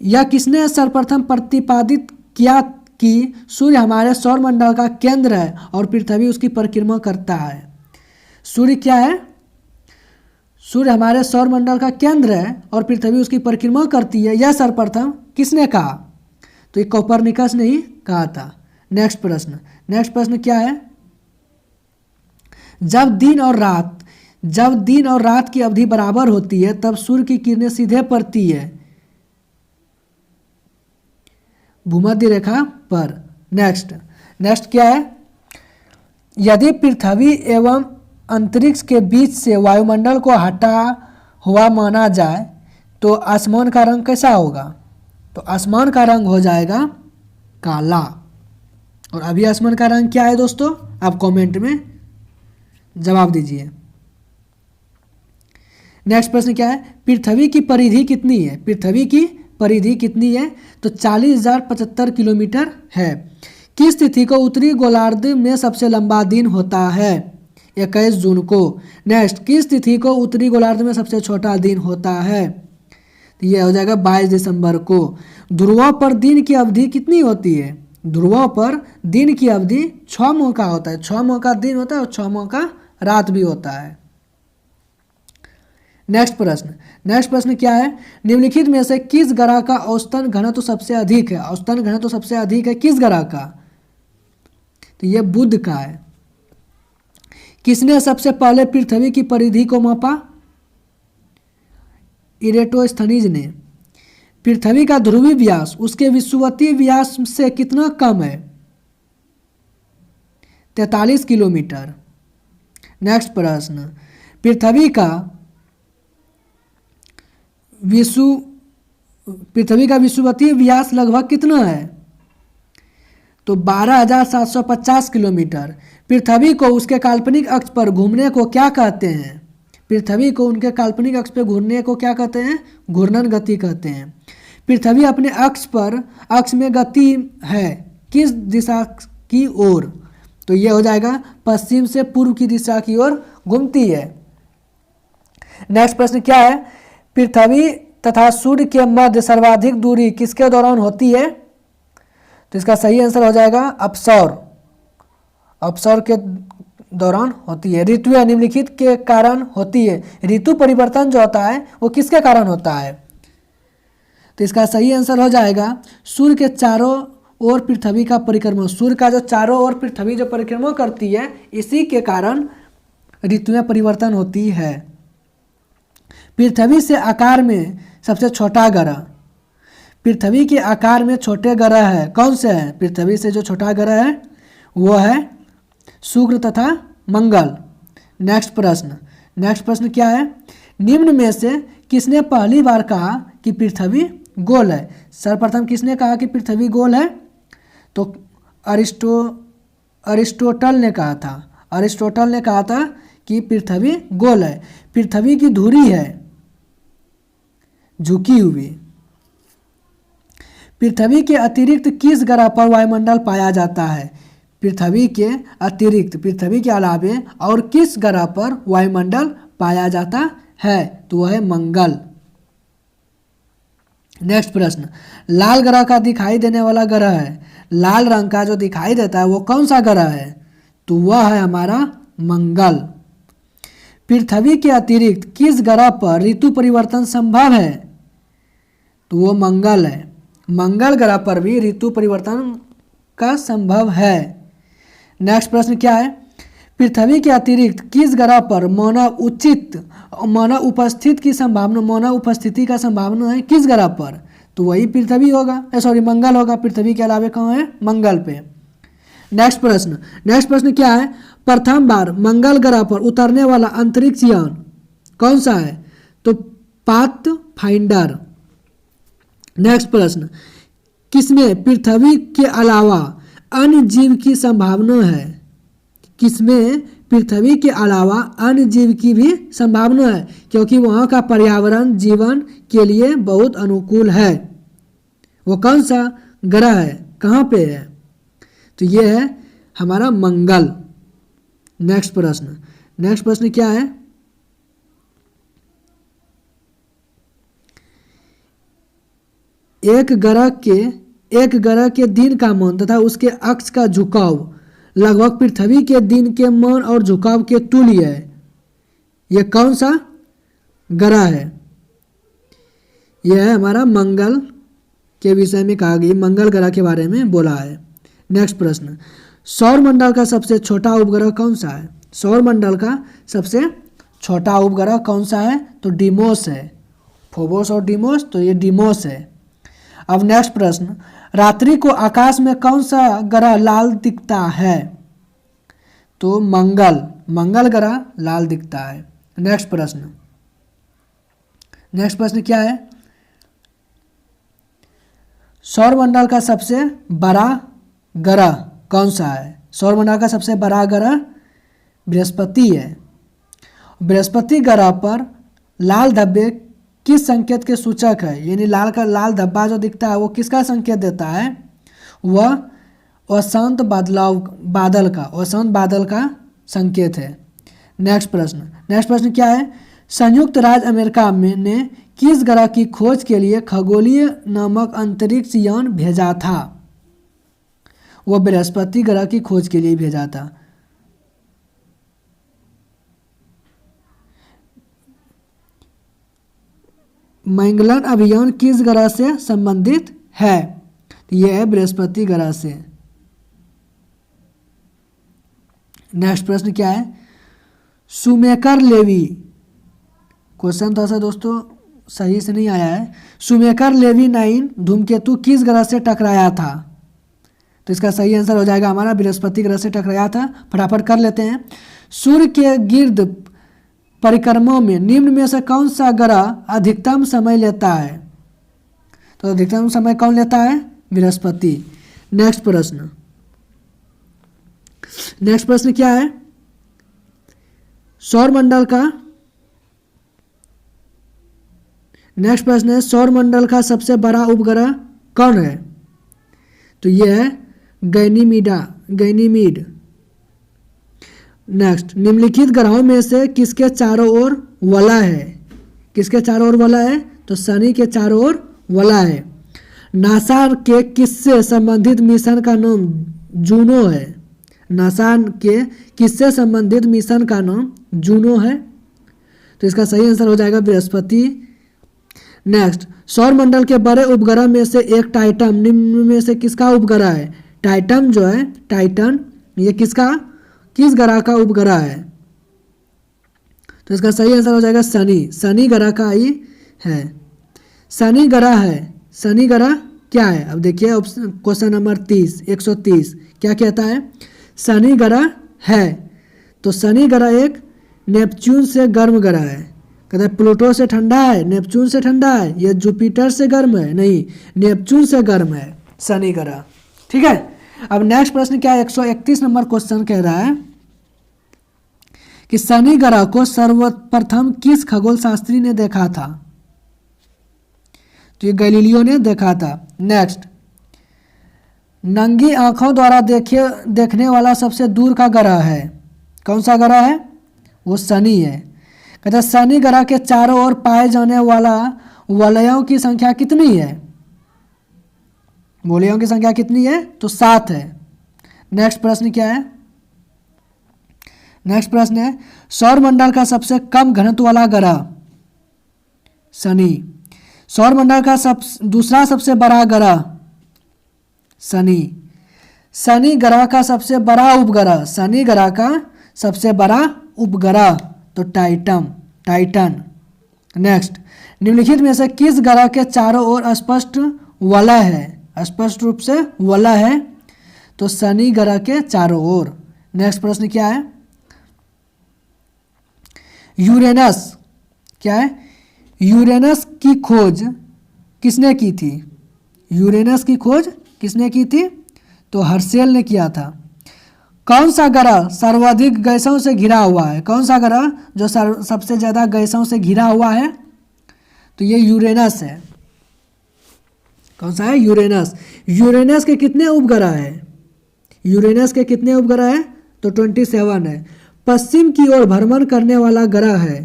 यह किसने सर्वप्रथम प्रतिपादित किया कि सूर्य हमारे सौरमंडल का केंद्र है और पृथ्वी उसकी परिक्रमा करता है? सूर्य क्या है? सूर्य हमारे सौरमंडल का केंद्र है और पृथ्वी उसकी परिक्रमा करती है, यह सर्वप्रथम किसने कहा? तो ये कोपरनिकस ने ही कहा था। नेक्स्ट प्रश्न क्या है, जब दिन और रात की अवधि बराबर होती है तब सूर्य की किरणें सीधे पड़ती है भूमध्य रेखा पर। नेक्स्ट क्या है, यदि पृथ्वी एवं अंतरिक्ष के बीच से वायुमंडल को हटा हुआ माना जाए तो आसमान का रंग कैसा होगा? तो आसमान का रंग हो जाएगा काला। और अभी आसमान का रंग क्या है दोस्तों? आप कमेंट में जवाब दीजिए। नेक्स्ट प्रश्न क्या है, पृथ्वी की परिधि कितनी है? पृथ्वी की परिधि कितनी है? तो 40,075 किलोमीटर है। किस तिथि को उत्तरी गोलार्ध में सबसे लंबा दिन होता है? 21 जून को। नेक्स्ट, किस तिथि को उत्तरी गोलार्ध में सबसे छोटा दिन होता है? तो यह हो जाएगा 22 दिसंबर को। ध्रुवों पर दिन की अवधि कितनी होती है? ध्रुवों पर दिन की अवधि 6 माह का होता है। 6 माह का दिन होता है और 6 माह का रात भी होता है। नेक्स्ट प्रश्न क्या है, निम्नलिखित में से किस ग्रह का औसतन घनत्व सबसे अधिक है? औसतन घनत्व सबसे अधिक है किस ग्रह का? तो यह बुध का है। किसने सबसे पहले पृथ्वी की परिधि को मापा? इरेटोस्थनीज ने। पृथ्वी का ध्रुवीय व्यास उसके विषुवतीय व्यास से कितना कम है? 43 किलोमीटर। नेक्स्ट प्रश्न, पृथ्वी का विषुवतीय व्यास लगभग कितना है? तो 12,750 किलोमीटर। पृथ्वी को उसके काल्पनिक अक्ष पर घूमने को क्या कहते हैं? पृथ्वी को उनके काल्पनिक अक्ष पर घूमने को क्या कहते हैं? घूर्णन गति कहते हैं। पृथ्वी अपने अक्ष में गति है किस दिशा की ओर? तो यह हो जाएगा पश्चिम से पूर्व की दिशा की ओर घूमती है। नेक्स्ट प्रश्न क्या है, पृथ्वी तथा सूर्य के मध्य सर्वाधिक दूरी किसके दौरान होती है? तो इसका सही आंसर हो जाएगा अपसौर के दौरान होती है। ऋतुएं निम्नलिखित के कारण होती है। ऋतु परिवर्तन जो होता है वो किसके कारण होता है? तो इसका सही आंसर हो जाएगा सूर्य के चारों ओर पृथ्वी का परिक्रमा, सूर्य का जो चारों ओर पृथ्वी जो परिक्रमा करती है, इसी के कारण ऋतुएं परिवर्तन होती है। पृथ्वी से आकार में सबसे छोटा ग्रह, पृथ्वी के आकार में छोटे ग्रह है, कौन से हैं? पृथ्वी से जो छोटा ग्रह है वो है शुक्र तथा मंगल। नेक्स्ट प्रश्न क्या है? निम्न में से किसने पहली बार कहा कि पृथ्वी गोल है? सर्वप्रथम किसने कहा कि पृथ्वी गोल है? तो अरिस्टोटल ने कहा था। अरिस्टोटल ने कहा था कि पृथ्वी गोल है। पृथ्वी की धुरी है झुकी हुई। पृथ्वी के अतिरिक्त किस ग्रह पर वायुमंडल पाया जाता है? पृथ्वी के अतिरिक्त, पृथ्वी के अलावे और किस ग्रह पर वायुमंडल पाया जाता है? तो वह है मंगल। नेक्स्ट प्रश्न, लाल ग्रह का दिखाई देने वाला ग्रह है, लाल रंग का जो दिखाई देता है वो कौन सा ग्रह है? तो वह है हमारा मंगल। पृथ्वी के अतिरिक्त किस ग्रह पर ऋतु परिवर्तन संभव है? तो वो मंगल है। मंगल ग्रह पर भी ऋतु परिवर्तन का संभव है। नेक्स्ट प्रश्न क्या है? पृथ्वी के अतिरिक्त किस ग्रह पर मानव उपस्थिति की संभावना है किस ग्रह पर? तो वही पृथ्वी होगा, मंगल होगा। पृथ्वी के अलावे कहाँ है? मंगल पे। नेक्स्ट प्रश्न क्या है? प्रथम बार मंगल ग्रह पर उतरने वाला अंतरिक्ष यान कौन सा है? तो पाथफाइंडर। नेक्स्ट प्रश्न, किसमें पृथ्वी के अलावा अन्य जीव की संभावना है? किसमें पृथ्वी के अलावा अन्य जीव की भी संभावना है, क्योंकि वहाँ का पर्यावरण जीवन के लिए बहुत अनुकूल है। वो कौन सा ग्रह है, कहाँ पे है? तो ये है हमारा मंगल। नेक्स्ट प्रश्न क्या है? एक ग्रह के दिन का मान तथा उसके अक्ष का झुकाव लगभग पृथ्वी के दिन के मान और झुकाव के तुल्य है। यह कौन सा ग्रह है? यह है हमारा मंगल के विषय में कहा गया, मंगल ग्रह के बारे में बोला है। नेक्स्ट प्रश्न, सौर मंडल का सबसे छोटा उपग्रह कौन सा है? सौर मंडल का सबसे छोटा उपग्रह कौन सा है? तो डिमोस है। फोबोस और डिमोस, तो ये डिमोस है। अब नेक्स्ट प्रश्न, रात्रि को आकाश में कौन सा ग्रह लाल दिखता है? तो मंगल ग्रह लाल दिखता है। नेक्स्ट प्रश्न क्या है? सौरमंडल का सबसे बड़ा ग्रह कौन सा है? सौरमंडल का सबसे बड़ा ग्रह बृहस्पति है। बृहस्पति ग्रह पर लाल धब्बे किस संकेत के सूचक है? यानी लाल धब्बा जो दिखता है वो किसका संकेत देता है? वह अशांत बादल का संकेत है। नेक्स्ट प्रश्न क्या है? संयुक्त राज्य अमेरिका ने किस ग्रह की खोज के लिए खगोलीय नामक अंतरिक्ष यान भेजा था? वह बृहस्पति ग्रह की खोज के लिए भेजा था। मैगेलन अभियान किस ग्रह से संबंधित है? यह है बृहस्पति ग्रह से। नेक्स्ट प्रश्न क्या है? शूमेकर लेवी, क्वेश्चन थोड़ा सा दोस्तों सही से नहीं आया है। शूमेकर लेवी 9 धूमकेतु किस ग्रह से टकराया था? तो इसका सही आंसर हो जाएगा हमारा बृहस्पति ग्रह से टकराया था। फटाफट कर लेते हैं। सूर्य के गिर्द परिक्रमा में निम्न में से कौन सा ग्रह अधिकतम समय लेता है? तो अधिकतम समय कौन लेता है? बृहस्पति। नेक्स्ट प्रश्न क्या है? सौरमंडल का नेक्स्ट प्रश्न है, सौरमंडल का सबसे बड़ा उपग्रह कौन है? तो यह है गैनीमीड। नेक्स्ट, निम्नलिखित ग्रहों में से किसके चारों ओर वलय है? किसके चारों ओर वलय है? तो शनि के चारों ओर वलय है। नासा के किससे संबंधित मिशन का नाम जूनो है? नासा के किससे संबंधित मिशन का नाम जूनो है? तो इसका सही आंसर हो जाएगा बृहस्पति। नेक्स्ट, सौर मंडल के बड़े उपग्रह में से एक टाइटन निम्न में से किसका उपग्रह है? टाइटन जो है, टाइटन ये किस ग्रह का उपग्रह है? तो इसका सही आंसर हो जाएगा शनि। शनि ग्रह का ही है। शनि ग्रह है। शनि ग्रह क्या है? अब देखिए ऑप्शन क्वेश्चन नंबर 130 क्या कहता है? शनि ग्रह है। तो शनि ग्रह एक नेपच्यून से गर्म ग्रह है। कहता है प्लूटो से ठंडा है, नेपच्यून से ठंडा है, ये जुपिटर से गर्म है? नहीं, नेपच्यून से गर्म है शनि ग्रह। ठीक है। अब नेक्स्ट प्रश्न क्या है? 131 नंबर क्वेश्चन कह रहा है कि शनि ग्रह को सर्वप्रथम किस खगोल शास्त्री ने देखा था? तो ये गैलीलियो ने देखा था। नेक्स्ट, नंगी आंखों द्वारा देखने वाला सबसे दूर का ग्रह है, कौन सा ग्रह है? वो शनि है। कहता है शनि ग्रह के चारों ओर पाए जाने वाला वलयों की संख्या कितनी है? वलयों की संख्या कितनी है? तो 7 है। नेक्स्ट प्रश्न क्या है? नेक्स्ट प्रश्न है सौर मंडल का सबसे कम घनत्व वाला ग्रह? शनि। सौर मंडल का दूसरा सबसे बड़ा ग्रह? शनि। शनि ग्रह का सबसे बड़ा उपग्रह? शनि ग्रह का सबसे बड़ा उपग्रह तो टाइटन। नेक्स्ट, निम्नलिखित में से किस ग्रह के चारों ओर स्पष्ट वलय है? स्पष्ट रूप से वलय है तो शनि ग्रह के चारों ओर। नेक्स्ट प्रश्न क्या है? यूरेनस क्या है? यूरेनस की खोज किसने की थी? यूरेनस की खोज किसने की थी? तो हर्शेल ने किया था। कौन सा ग्रह सर्वाधिक गैसों से घिरा हुआ है? कौन सा ग्रह जो सबसे ज़्यादा गैसों से घिरा हुआ है? तो ये यूरेनस है। कौन सा है? यूरेनस। यूरेनस के कितने उपग्रह है? यूरेनस के कितने उपग्रह है? तो 27 है। पश्चिम की ओर भ्रमण करने वाला ग्रह है।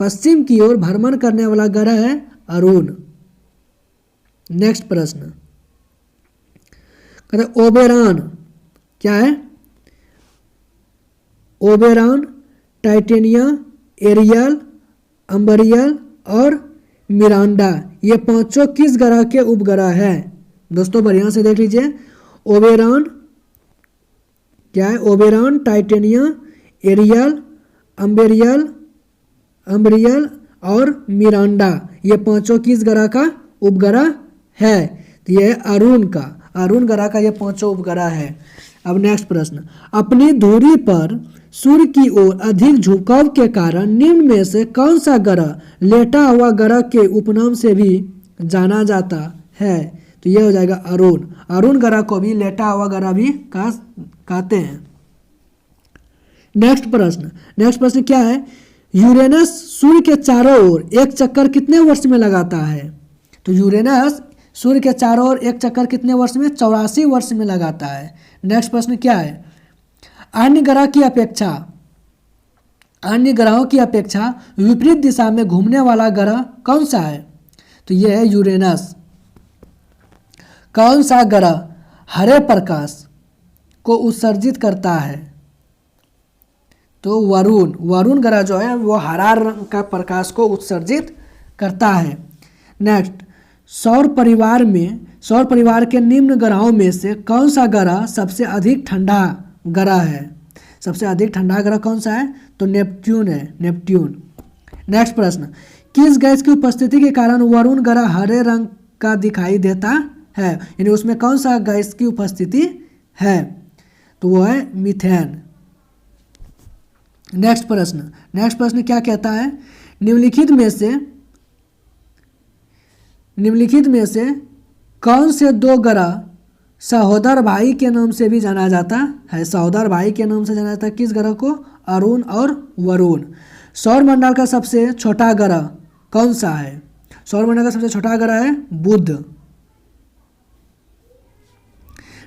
पश्चिम की ओर भ्रमण करने वाला ग्रह है अरुण। नेक्स्ट प्रश्न कहते ओबेरॉन क्या है? ओबेरॉन, टाइटेनिया, एरियल, अम्बरियल और मिरांडा ये पांचों किस ग्रह के उपग्रह हैं? दोस्तों बढ़िया से देख लीजिए। ओबेरॉन क्या है? ओबेरॉन, टाइटेनिया, एरियल, अम्बरियल और मिरांडा ये पांचों किस ग्रह का उपग्रह है? तो ये अरुण ग्रह का ये पांचों उपग्रह है। अब नेक्स्ट प्रश्न, अपनी धुरी पर सूर्य की ओर अधिक झुकाव के कारण निम्न में से कौन सा ग्रह लेटा हुआ ग्रह के उपनाम से भी जाना जाता है? तो यह हो जाएगा अरुण। अरुण ग्रह को भी लेटा हुआ ग्रह भी कहते हैं। नेक्स्ट प्रश्न क्या है? यूरेनस सूर्य के चारों ओर एक चक्कर कितने वर्ष में लगाता है? तो यूरेनस सूर्य के चारों ओर एक चक्कर कितने वर्ष में? 84 वर्ष में लगाता है। नेक्स्ट प्रश्न क्या है? अन्य ग्रहों की अपेक्षा विपरीत दिशा में घूमने वाला ग्रह कौन सा है? तो यह है यूरेनस। कौन सा ग्रह हरे प्रकाश को उत्सर्जित करता है? तो वरुण ग्रह जो है वो हरा रंग का प्रकाश को उत्सर्जित करता है। नेक्स्ट, सौर परिवार के निम्न ग्रहों में से कौन सा ग्रह सबसे अधिक ठंडा ग्रह है? सबसे अधिक ठंडा ग्रह कौन सा है? तो नेपच्यून है। नेक्स्ट प्रश्न, किस गैस की उपस्थिति के कारण वरुण ग्रह हरे रंग का दिखाई देता है? यानी उसमें कौन सा गैस की उपस्थिति है? तो वो है मीथेन। नेक्स्ट प्रश्न क्या कहता है? निम्नलिखित में से कौन से दो ग्रह सहोदर भाई के नाम से भी जाना जाता है? सहोदर भाई के नाम से जाना जाता है किस ग्रह को? अरुण और वरुण। सौर मंडल का सबसे छोटा ग्रह कौन सा है? सौर मंडल का सबसे छोटा ग्रह है बुध।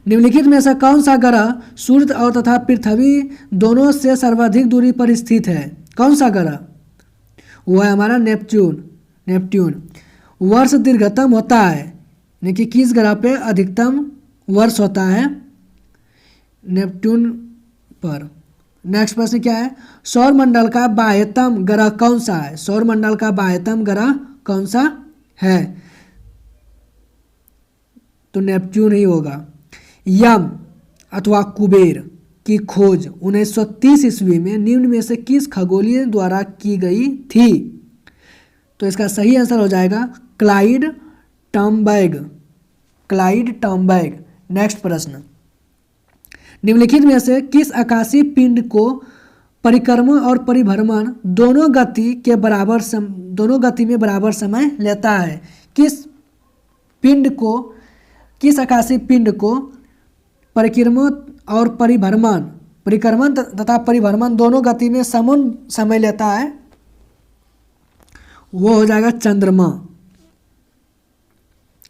निम्नलिखित में से कौन सा ग्रह सूर्य और तथा पृथ्वी दोनों से सर्वाधिक दूरी पर स्थित है? कौन सा ग्रह? वो है हमारा नेपच्यून। वर्ष दीर्घतम होता है, यानी कि किस ग्रह पे अधिकतम वर्ष होता है? नेपच्यून पर। नेक्स्ट प्रश्न क्या है? सौर मंडल का बाह्यतम ग्रह कौन सा है? सौर मंडल का बाह्यतम ग्रह कौन सा है तो नेपच्यून ही होगा। यम अथवा कुबेर की खोज 1930 ईस्वी में निम्न में से किस खगोलीय द्वारा की गई थी? तो इसका सही आंसर हो जाएगा क्लाइड टॉम्बैग। क्लाइड टॉम्बैग। नेक्स्ट प्रश्न, निम्नलिखित में से किस आकाशीय पिंड को परिक्रमण और परिभ्रमण दोनों गति में बराबर समय लेता है? किस आकाशीय पिंड को परिक्रमण और परिक्रमण तथा परिभ्रमण दोनों गति में समान समय लेता है? वो हो जाएगा चंद्रमा।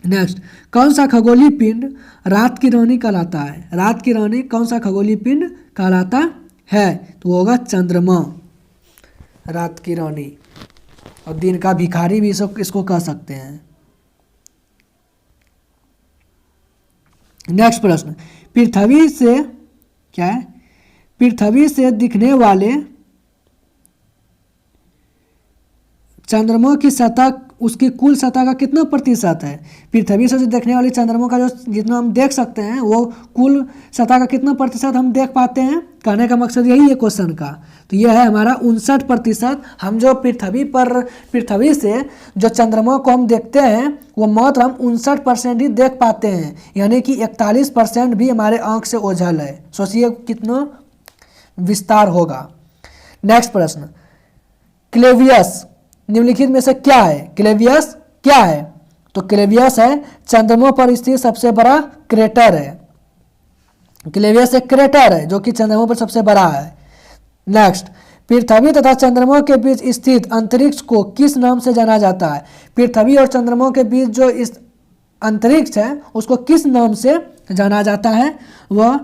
नेक्स्ट, कौन सा खगोलीय पिंड रात की रानी कहलाता है? रात की रानी कौन सा खगोलीय पिंड कहलाता है? तो वो होगा चंद्रमा, रात की रानी। और दिन का भिखारी भी इसको कह सकते हैं। नेक्स्ट प्रश्न, पृथ्वी से क्या है? पृथ्वी से दिखने वाले चंद्रमा की सतह उसकी कुल सतह का कितना प्रतिशत है? पृथ्वी से जो देखने वाली चंद्रमा का जो जितना हम देख सकते हैं वो कुल सतह का कितना प्रतिशत हम देख पाते हैं? कहने का मकसद यही है क्वेश्चन का। तो यह है हमारा 59%। हम जो पृथ्वी से जो चंद्रमा को हम देखते हैं वो मात्र हम 59% ही देख पाते हैं, यानी कि 41% भी हमारे आँख से ओझल है। सोचिए कितना विस्तार होगा। नेक्स्ट प्रश्न, क्लेवियस निम्नलिखित में से क्या है? क्लेवियस क्या है? तो क्लेवियस है चंद्रमा पर स्थित सबसे बड़ा क्रेटर है। क्लेवियस एक क्रेटर है जो कि चंद्रमा पर सबसे बड़ा है। नेक्स्ट, पृथ्वी तथा चंद्रमा के बीच स्थित अंतरिक्ष को किस नाम से जाना जाता है? पृथ्वी और चंद्रमा के बीच जो इस अंतरिक्ष है उसको किस नाम से जाना जाता है? वह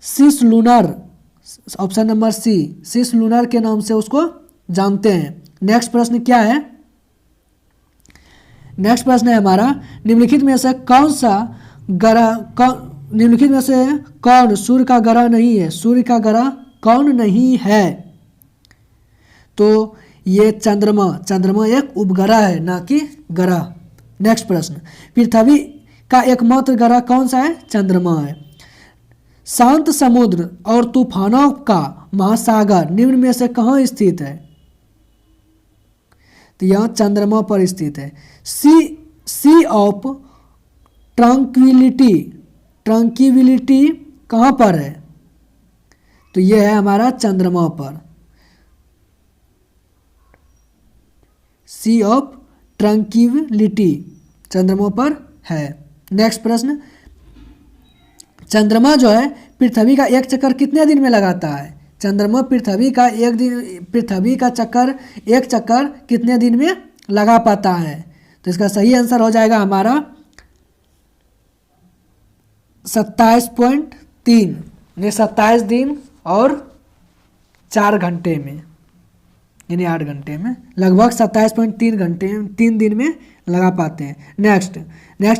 सिस लूनर, ऑप्शन नंबर सी, सिस लूनर के नाम से उसको जानते हैं। नेक्स्ट प्रश्न क्या है? नेक्स्ट प्रश्न है हमारा, निम्नलिखित में से कौन सूर्य का ग्रह नहीं है? सूर्य का ग्रह कौन नहीं है? तो ये चंद्रमा एक उपग्रह है, ना कि ग्रह। नेक्स्ट प्रश्न, पृथ्वी का एकमात्र ग्रह कौन सा है? चंद्रमा है। शांत समुद्र और तूफानों का महासागर निम्न में से कहाँ स्थित है? तो यह चंद्रमा पर स्थित है। सी ऑफ ट्रंक्विलिटी कहाँ पर है? तो यह है हमारा चंद्रमा पर। सी ऑफ ट्रंक्विलिटी चंद्रमा पर है। नेक्स्ट प्रश्न, चंद्रमा जो है पृथ्वी का एक चक्कर कितने दिन में लगाता है? चंद्रमा पृथ्वी का एक चक्कर कितने दिन में लगा पाता है? तो इसका सही आंसर हो जाएगा हमारा 27.3, 27 दिन और 4 घंटे में, यानी 8 घंटे में, लगभग 27.3 घंटे 3 दिन में लगा पाते हैं। नेक्स्ट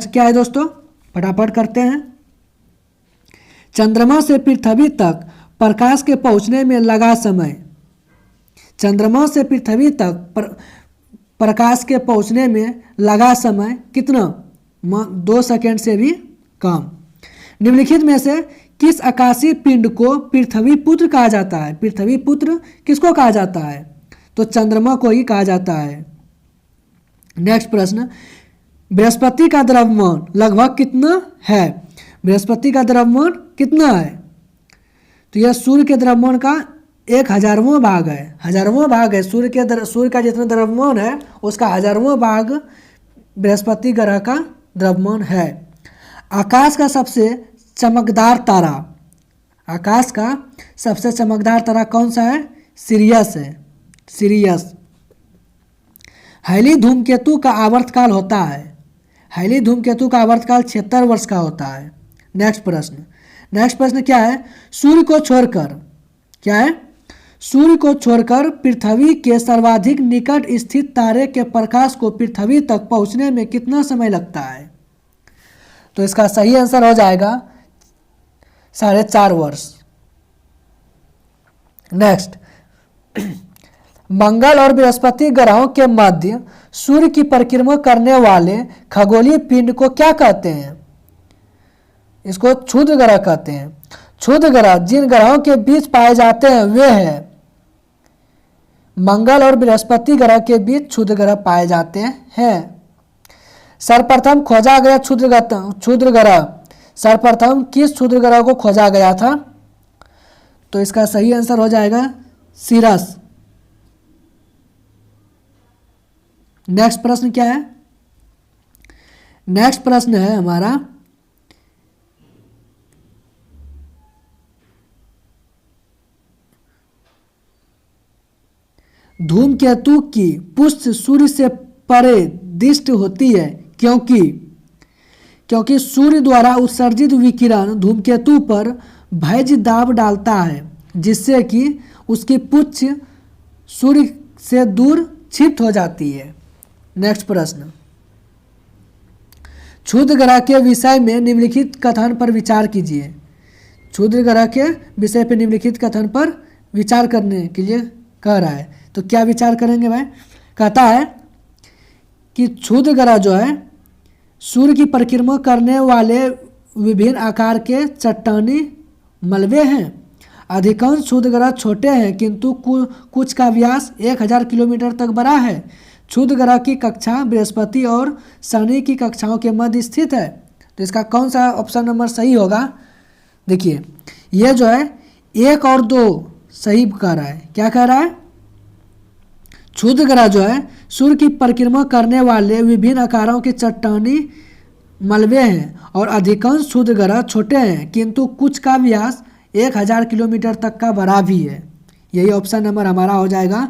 क्या है दोस्तों, फटाफट करते हैं। चंद्रमा से पृथ्वी तक प्रकाश के पहुंचने में लगा समय, चंद्रमा से पृथ्वी तक प्रकाश के पहुंचने में लगा समय कितना? 2 सेकेंड से भी कम। निम्नलिखित में से किस आकाशीय पिंड को पृथ्वी पुत्र कहा जाता है? पृथ्वी पुत्र किसको कहा जाता है? तो चंद्रमा को ही कहा जाता है। नेक्स्ट प्रश्न, बृहस्पति का द्रव्यमान लगभग कितना है? बृहस्पति का द्रव्यमान कितना है? तो यह सूर्य के द्रव्यमान का 1/1000वां भाग है। 1000वां भाग है सूर्य का जितना द्रव्यमान है उसका 1000वां भाग बृहस्पति ग्रह का द्रव्यमान है। आकाश का सबसे चमकदार तारा कौन सा है? सिरियस है, सिरियस। हैली धूमकेतु का आवर्तकाल होता है? हैली धूमकेतु का आवर्तकाल 76 वर्ष का होता है। नेक्स्ट प्रश्न क्या है? सूर्य को छोड़कर पृथ्वी के सर्वाधिक निकट स्थित तारे के प्रकाश को पृथ्वी तक पहुंचने में कितना समय लगता है? तो इसका सही आंसर हो जाएगा 4.5 वर्ष। नेक्स्ट, मंगल और बृहस्पति ग्रहों के मध्य सूर्य की परिक्रमा करने वाले खगोलीय पिंड को क्या कहते हैं? इसको क्षुद्र ग्रह कहते हैं। क्षुद्र ग्रह जिन ग्रहों के बीच पाए जाते हैं वे हैं मंगल और बृहस्पति ग्रह के बीच क्षुद्र ग्रह पाए जाते हैं। सर्वप्रथम खोजा गया क्षुद्र ग्रह सर्वप्रथम किस क्षुद्र ग्रह को खोजा गया था? तो इसका सही आंसर हो जाएगा सीरस। नेक्स्ट प्रश्न क्या है? नेक्स्ट प्रश्न है हमारा धूमकेतु की पुष्ट सूर्य से परे दृष्ट होती है क्योंकि सूर्य द्वारा उत्सर्जित विकिरण धूमकेतु पर भैज दाब डालता है जिससे कि उसकी पुच्छ सूर्य से दूर छिप हो जाती है। नेक्स्ट प्रश्न, क्षुद्र ग्रह के विषय में निम्नलिखित कथन पर विचार कीजिए। क्षुद्र ग्रह के विषय पर निम्नलिखित कथन पर विचार करने के लिए कह रहा है। तो क्या विचार करेंगे भाई? कहता है कि क्षुद्र ग्रह जो है सूर्य की परिक्रमा करने वाले विभिन्न आकार के चट्टानी मलबे हैं। अधिकांश क्षुद्र ग्रह छोटे हैं किंतु कुछ का व्यास 1000 किलोमीटर तक बड़ा है। क्षुद्र ग्रह की कक्षा बृहस्पति और शनि की कक्षाओं के मध्य स्थित है। तो इसका कौन सा ऑप्शन नंबर सही होगा? देखिए ये जो है 1 और 2 सही कह रहा है। क्या कह रहा है? क्षुद्र ग्रह जो है सूर्य की परिक्रमा करने वाले विभिन्न आकारों के चट्टानी मलबे हैं और अधिकांश क्षुद्र ग्रह छोटे हैं किंतु कुछ का व्यास 1000 किलोमीटर तक का बड़ा भी है। यही ऑप्शन नंबर हमारा हो जाएगा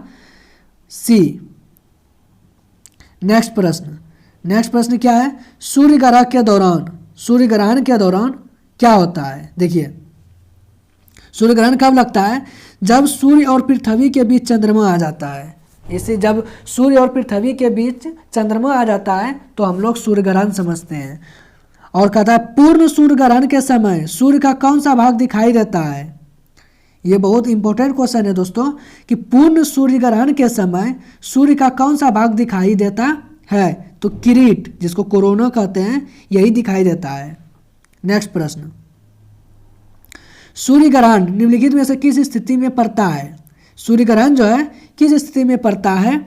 सी। नेक्स्ट प्रश्न क्या है? सूर्य ग्रह के दौरान सूर्य ग्रहण के दौरान क्या होता है? देखिए सूर्य ग्रहण कब लगता है? जब सूर्य और पृथ्वी के बीच चंद्रमा आ जाता है। इसे जब सूर्य और पृथ्वी के बीच चंद्रमा आ जाता है तो हम लोग सूर्य ग्रहण समझते हैं। और कहता है पूर्ण सूर्य ग्रहण के समय सूर्य का कौन सा भाग दिखाई देता है? ये बहुत इंपॉर्टेंट क्वेश्चन है दोस्तों कि पूर्ण सूर्य ग्रहण के समय सूर्य का कौन सा भाग दिखाई देता है? तो किरीट, जिसको कोरोना कहते हैं, यही दिखाई देता है। नेक्स्ट प्रश्न, सूर्य ग्रहण निम्नलिखित में से किस स्थिति में पड़ता है? सूर्य ग्रहण जो है किस स्थिति में पड़ता है?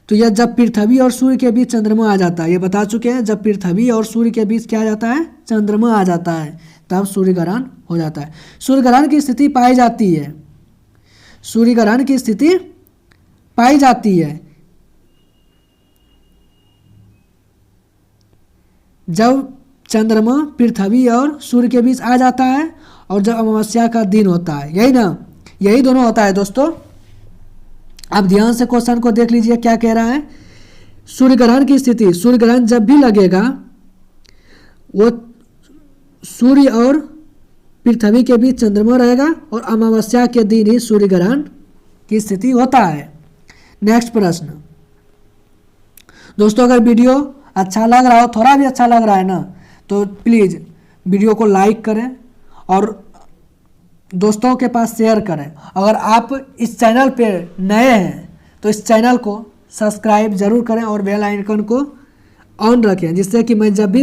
तो यह जब पृथ्वी और सूर्य के बीच चंद्रमा आ जाता है। ये बता चुके हैं, जब पृथ्वी और सूर्य के बीच क्या आ जाता है? चंद्रमा आ जाता है, तब सूर्य ग्रहण हो जाता है। सूर्य ग्रहण की स्थिति पाई जाती है, सूर्य ग्रहण की स्थिति पाई जाती है जब चंद्रमा पृथ्वी और सूर्य के बीच आ जाता है और जब अमावस्या का दिन होता है। यही ना, यही दोनों होता है दोस्तों। अब ध्यान से क्वेश्चन को देख लीजिए क्या कह रहा है। सूर्य ग्रहण की स्थिति, सूर्य ग्रहण जब भी लगेगा वो सूर्य और पृथ्वी के बीच चंद्रमा रहेगा और अमावस्या के दिन ही सूर्य ग्रहण की स्थिति होता है। नेक्स्ट प्रश्न दोस्तों, अगर वीडियो अच्छा लग रहा हो, थोड़ा भी अच्छा लग रहा है ना, तो प्लीज़ वीडियो को लाइक करें और दोस्तों के पास शेयर करें। अगर आप इस चैनल पे नए हैं तो इस चैनल को सब्सक्राइब जरूर करें और बेल आइकन को ऑन रखें, जिससे कि मैं जब भी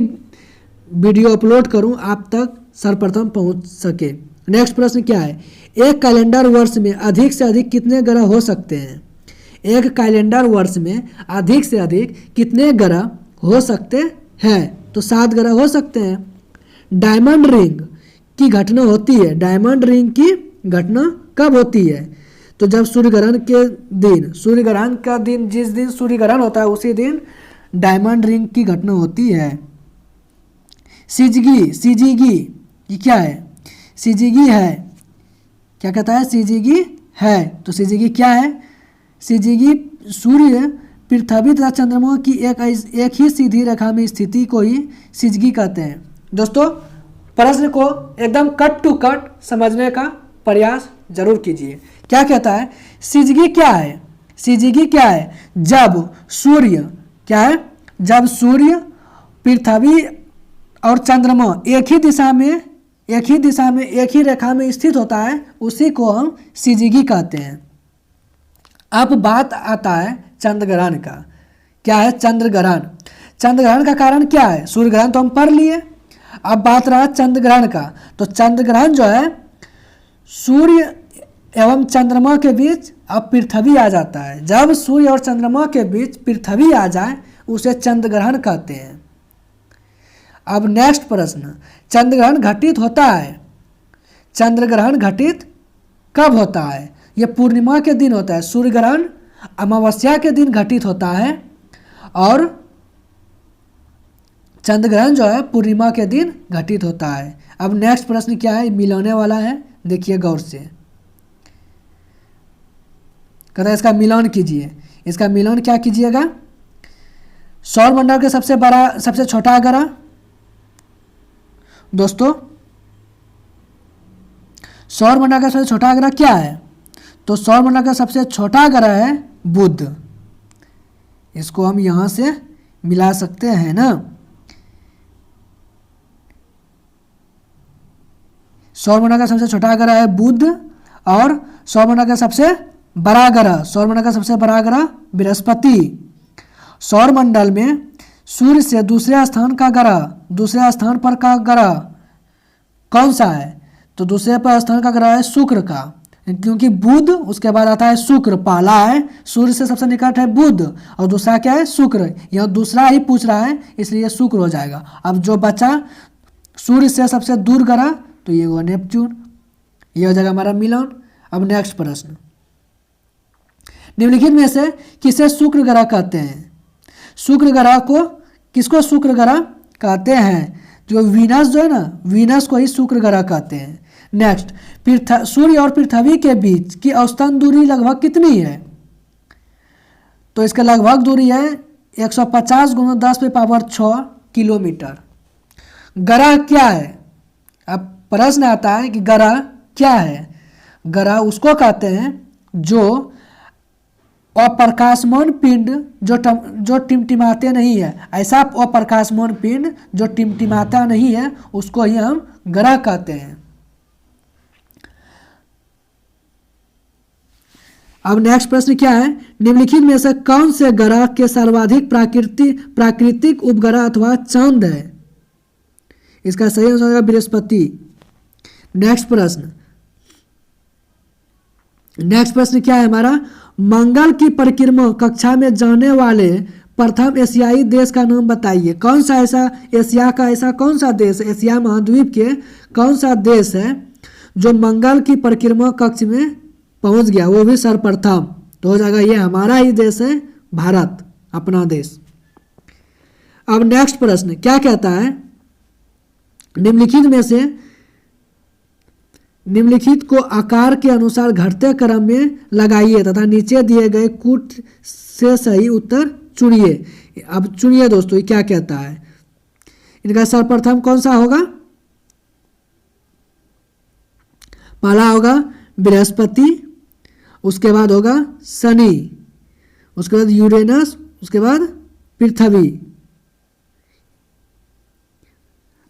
वीडियो अपलोड करूं आप तक सर्वप्रथम पहुंच सके। नेक्स्ट प्रश्न क्या है? एक कैलेंडर वर्ष में अधिक से अधिक कितने ग्रह हो सकते हैं? एक कैलेंडर वर्ष में अधिक से अधिक कितने ग्रह हो सकते हैं? तो 7 ग्रह हो सकते हैं। डायमंड रिंग की घटना होती है, डायमंड रिंग की घटना कब होती है? तो जब सूर्य ग्रहण के दिन, सूर्य ग्रहण का दिन, जिस दिन सूर्य ग्रहण होता है उसी दिन डायमंड रिंग की घटना होती है। सिजिगी ये क्या है? सिजिगी है, क्या कहता है? सिजिगी है। तो सिजिगी क्या है? सिजिगी सूर्य पृथ्वी तथा चंद्रमा की एक ही सीधी रेखा में स्थिति को ही सिजिगी कहते हैं। दोस्तों प्रश्न को एकदम कट टू कट समझने का प्रयास जरूर कीजिए। क्या कहता है? सिजिगी क्या है? सिजिगी क्या है? जब सूर्य क्या है? जब सूर्य पृथ्वी और चंद्रमा एक ही दिशा में एक ही रेखा में स्थित होता है, उसी को हम सिजिगी कहते हैं। अब बात आता है चंद्र ग्रहण का। क्या है चंद्र ग्रहण? चंद्र ग्रहण का कारण क्या है? सूर्य ग्रहण तो हम पढ़ लिए, अब बात रहा चंद्र ग्रहण का। तो चंद्र ग्रहण जो है सूर्य एवं चंद्रमा के बीच अब पृथ्वी आ जाता है। जब सूर्य और चंद्रमा के बीच पृथ्वी आ जाए उसे चंद्र ग्रहण कहते हैं। अब नेक्स्ट प्रश्न, चंद्र ग्रहण घटित होता है, चंद्र ग्रहण घटित कब होता है? यह पूर्णिमा के दिन होता है। सूर्य ग्रहण अमावस्या के दिन घटित होता है और चंद्र ग्रहण जो है पूर्णिमा के दिन घटित होता है। अब नेक्स्ट प्रश्न क्या है, मिलाने वाला है, देखिए गौर से। कहता है इसका मिलान कीजिए। इसका मिलान क्या कीजिएगा? सौर मंडल के सबसे छोटा ग्रह दोस्तों, सौर मंडल का सबसे छोटा ग्रह क्या है? तो सौर मंडल का सबसे छोटा ग्रह है बुध। इसको हम यहां से मिला सकते हैं ना। सौर मंडल का सबसे छोटा ग्रह है बुध और सौर मंडल का सबसे बड़ा ग्रह, सौर मंडल का सबसे बड़ा ग्रह बृहस्पति। सौर मंडल में सूर्य से दूसरे स्थान का ग्रह, दूसरे स्थान पर का ग्रह कौन सा है? तो दूसरे पर स्थान का ग्रह है शुक्र का, क्योंकि बुध उसके बाद आता है शुक्र। पहला है सूर्य से सबसे निकट है बुध और दूसरा क्या है शुक्र। यह दूसरा ही पूछ रहा है इसलिए शुक्र हो जाएगा। अब जो बचा सूर्य से सबसे दूर ग्रह तो ये हुआ नेपच्यून, यह हो जाएगा हमारा मिलान। अब नेक्स्ट प्रश्न, निम्नलिखित में से किसे शुक्र ग्रह कहते हैं? शुक्र ग्रह को किसको शुक्र ग्रह कहते हैं? जो वीनस जो है ना, वीनस को ही शुक्र ग्रह कहते हैं। नेक्स्ट, सूर्य और पृथ्वी के बीच की औसतन दूरी लगभग कितनी है? तो इसका लगभग दूरी है 150 × 10⁻6 किलोमीटर। ग्रह क्या है? अब प्रश्न आता है कि ग्रह क्या है? ग्रह उसको कहते हैं जो अप्रकाशमान पिंड जो टिमटिमाते नहीं है। ऐसा अप्रकाशमान पिंड जो टिमटिमाता नहीं है उसको ही हम ग्रह कहते हैं। अब नेक्स्ट प्रश्न क्या है, निम्नलिखित में से कौन से ग्रह के सर्वाधिक प्राकृतिक उपग्रह अथवा चांद है? इसका सही आंसर होगा बृहस्पति। नेक्स्ट प्रश्न क्या है हमारा, मंगल की परिक्रमा कक्षा में जाने वाले प्रथम एशियाई देश का नाम बताइए। कौन सा एशिया का ऐसा कौन सा देश, एशिया महाद्वीप के कौन सा देश है जो मंगल की परिक्रमा कक्ष में पहुंच गया, वो भी सर्वप्रथम? तो हो जाएगा ये हमारा ही देश है, भारत, अपना देश। अब नेक्स्ट प्रश्न क्या कहता है, निम्नलिखित को आकार के अनुसार घटते क्रम में लगाइए तथा नीचे दिए गए कूट से सही उत्तर चुनिए। अब चुनिए दोस्तों, ये क्या कहता है? इनका सर्वप्रथम कौन सा होगा? पहला होगा बृहस्पति, उसके बाद होगा शनि, उसके बाद यूरेनस, उसके बाद पृथ्वी।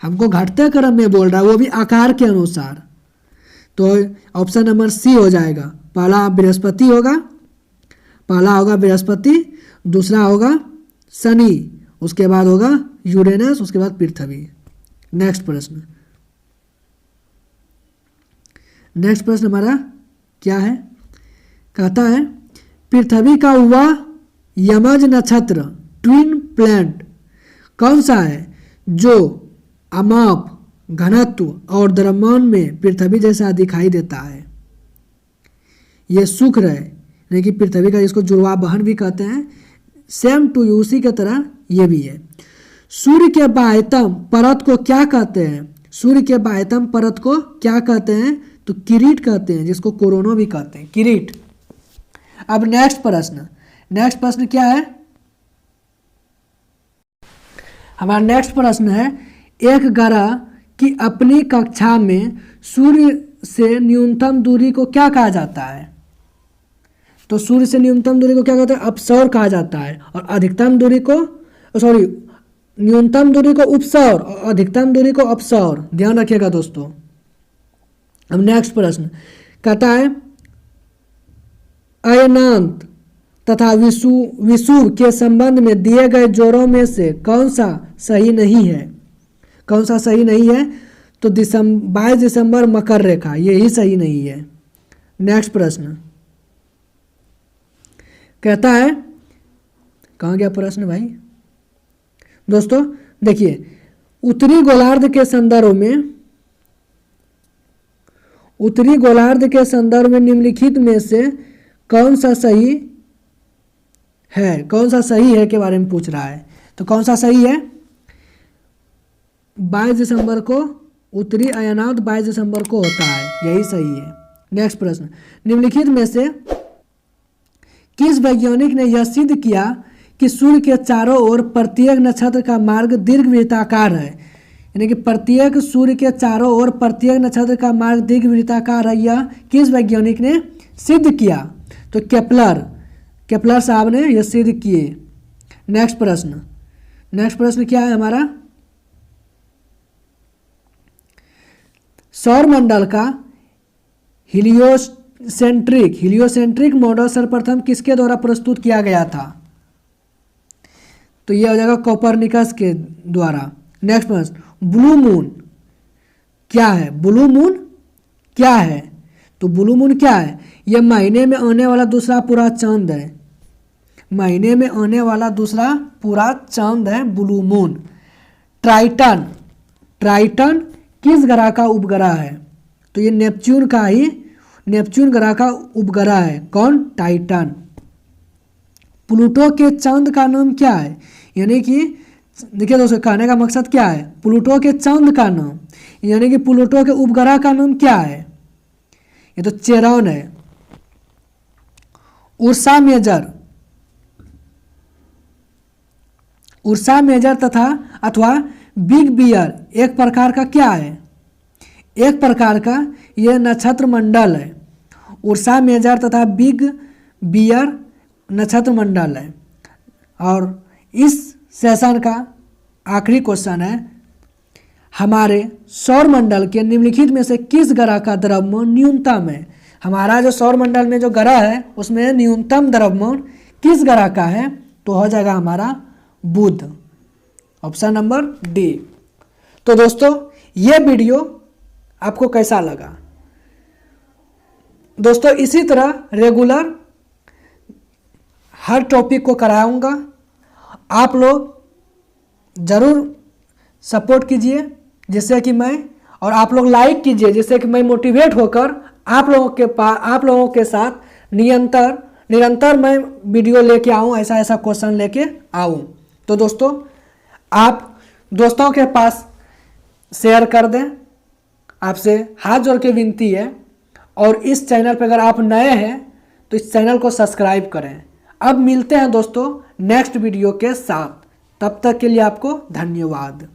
हमको घटते क्रम में बोल रहा है, वो भी आकार के अनुसार। तो ऑप्शन नंबर सी हो जाएगा। पहला बृहस्पति होगा, दूसरा होगा शनि, उसके बाद होगा यूरेनस, उसके बाद पृथ्वी। नेक्स्ट प्रश्न हमारा क्या है? कहता है पृथ्वी का वह यमज नक्षत्र ट्विन प्लैनेट कौन सा है जो अमाप, घनत्व और द्रव्यमान में पृथ्वी जैसा दिखाई देता है? यह शुक्र है, यानी कि पृथ्वी का, जिसको जुड़वा बहन भी कहते हैं, सेम टू उसी के तरह ये भी है। सूर्य के बाह्यतम परत को क्या कहते हैं? सूर्य के बाह्यतम परत को क्या कहते हैं? तो किरीट कहते हैं, जिसको कोरोना भी कहते हैं, किरीट। अब नेक्स्ट प्रश्न क्या है हमारा? नेक्स्ट प्रश्न है, एक ग्रह की अपनी कक्षा में सूर्य से न्यूनतम दूरी को क्या कहा जाता है? तो सूर्य से न्यूनतम दूरी को क्या कहते हैं? अपसौर कहा जाता है। और अधिकतम दूरी को न्यूनतम दूरी को उपसौर और अधिकतम दूरी को अपसौर। ध्यान रखिएगा दोस्तों। अब नेक्स्ट प्रश्न कहता है अयनांत तथा विषुव के संबंध में दिए गए जोड़ों में से कौन सा सही नहीं है? कौन सा सही नहीं है? तो 22 दिसंबर मकर रेखा, यही सही नहीं है। नेक्स्ट प्रश्न कहता है, कहाँ गया प्रश्न भाई? दोस्तों देखिए, उत्तरी गोलार्ध के संदर्भ में निम्नलिखित में से कौन सा सही है के बारे में पूछ रहा है। तो कौन सा सही है? 22 दिसंबर को उत्तरी अयनांत 22 दिसंबर को होता है, यही सही है। नेक्स्ट प्रश्न, निम्नलिखित में से किस वैज्ञानिक ने यह सिद्ध किया कि सूर्य के चारों ओर प्रत्येक नक्षत्र का मार्ग दीर्घवृत्ताकार है? यानी कि प्रत्येक सूर्य के चारों ओर प्रत्येक नक्षत्र का मार्ग दीर्घवृत्ताकार है, यह किस वैज्ञानिक ने सिद्ध किया? तो केपलर साहब ने यह सिद्ध किए। नेक्स्ट प्रश्न क्या है हमारा? सौर मंडल का हिलियोसेंट्रिक मॉडल सर्वप्रथम किसके द्वारा प्रस्तुत किया गया था? तो यह हो जाएगा कोपरनिकस के द्वारा। नेक्स्ट प्रश्न, ब्लू मून क्या है? ब्लू मून क्या है? तो ब्लू मून क्या है? यह महीने में आने वाला दूसरा पूरा चांद है। महीने में आने वाला दूसरा पूरा चांद है ब्लू मून। ट्राइटन किस ग्रह का उपग्रह है? तो ये नेपच्यून ग्रह का उपग्रह है। कौन? टाइटन। प्लूटो के चांद का नाम क्या है? यानी कि देखिए दोस्तों, कहने का मकसद क्या है? प्लूटो के चांद का नाम, यानी कि प्लूटो के उपग्रह का नाम क्या है? ये तो चेरॉन है। उर्सा मेजर अथवा बिग बियर एक प्रकार का क्या है? एक प्रकार का यह नक्षत्र मंडल है। उर्सा मेजर तथा बिग बियर नक्षत्र मंडल है। और इस सेशन का आखिरी क्वेश्चन है, हमारे सौर मंडल के निम्नलिखित में से किस ग्रह का द्रव्यमान न्यूनतम है? हमारा जो सौर मंडल में जो ग्रह है उसमें न्यूनतम द्रव्यमान किस ग्रह का है? तो हो जाएगा हमारा बुध, ऑप्शन नंबर डी। तो दोस्तों ये वीडियो आपको कैसा लगा? दोस्तों इसी तरह रेगुलर हर टॉपिक को कराऊंगा, आप लोग ज़रूर सपोर्ट कीजिए जिससे कि मैं, और आप लोग लाइक कीजिए जिससे कि मैं मोटिवेट होकर आप लोगों के साथ निरंतर मैं वीडियो लेके आऊँ, ऐसा क्वेश्चन लेके आऊँ। तो दोस्तों आप दोस्तों के पास शेयर कर दें, आपसे हाथ जोड़ के विनती है। और इस चैनल पर अगर आप नए हैं तो इस चैनल को सब्सक्राइब करें। अब मिलते हैं दोस्तों नेक्स्ट वीडियो के साथ, तब तक के लिए आपको धन्यवाद।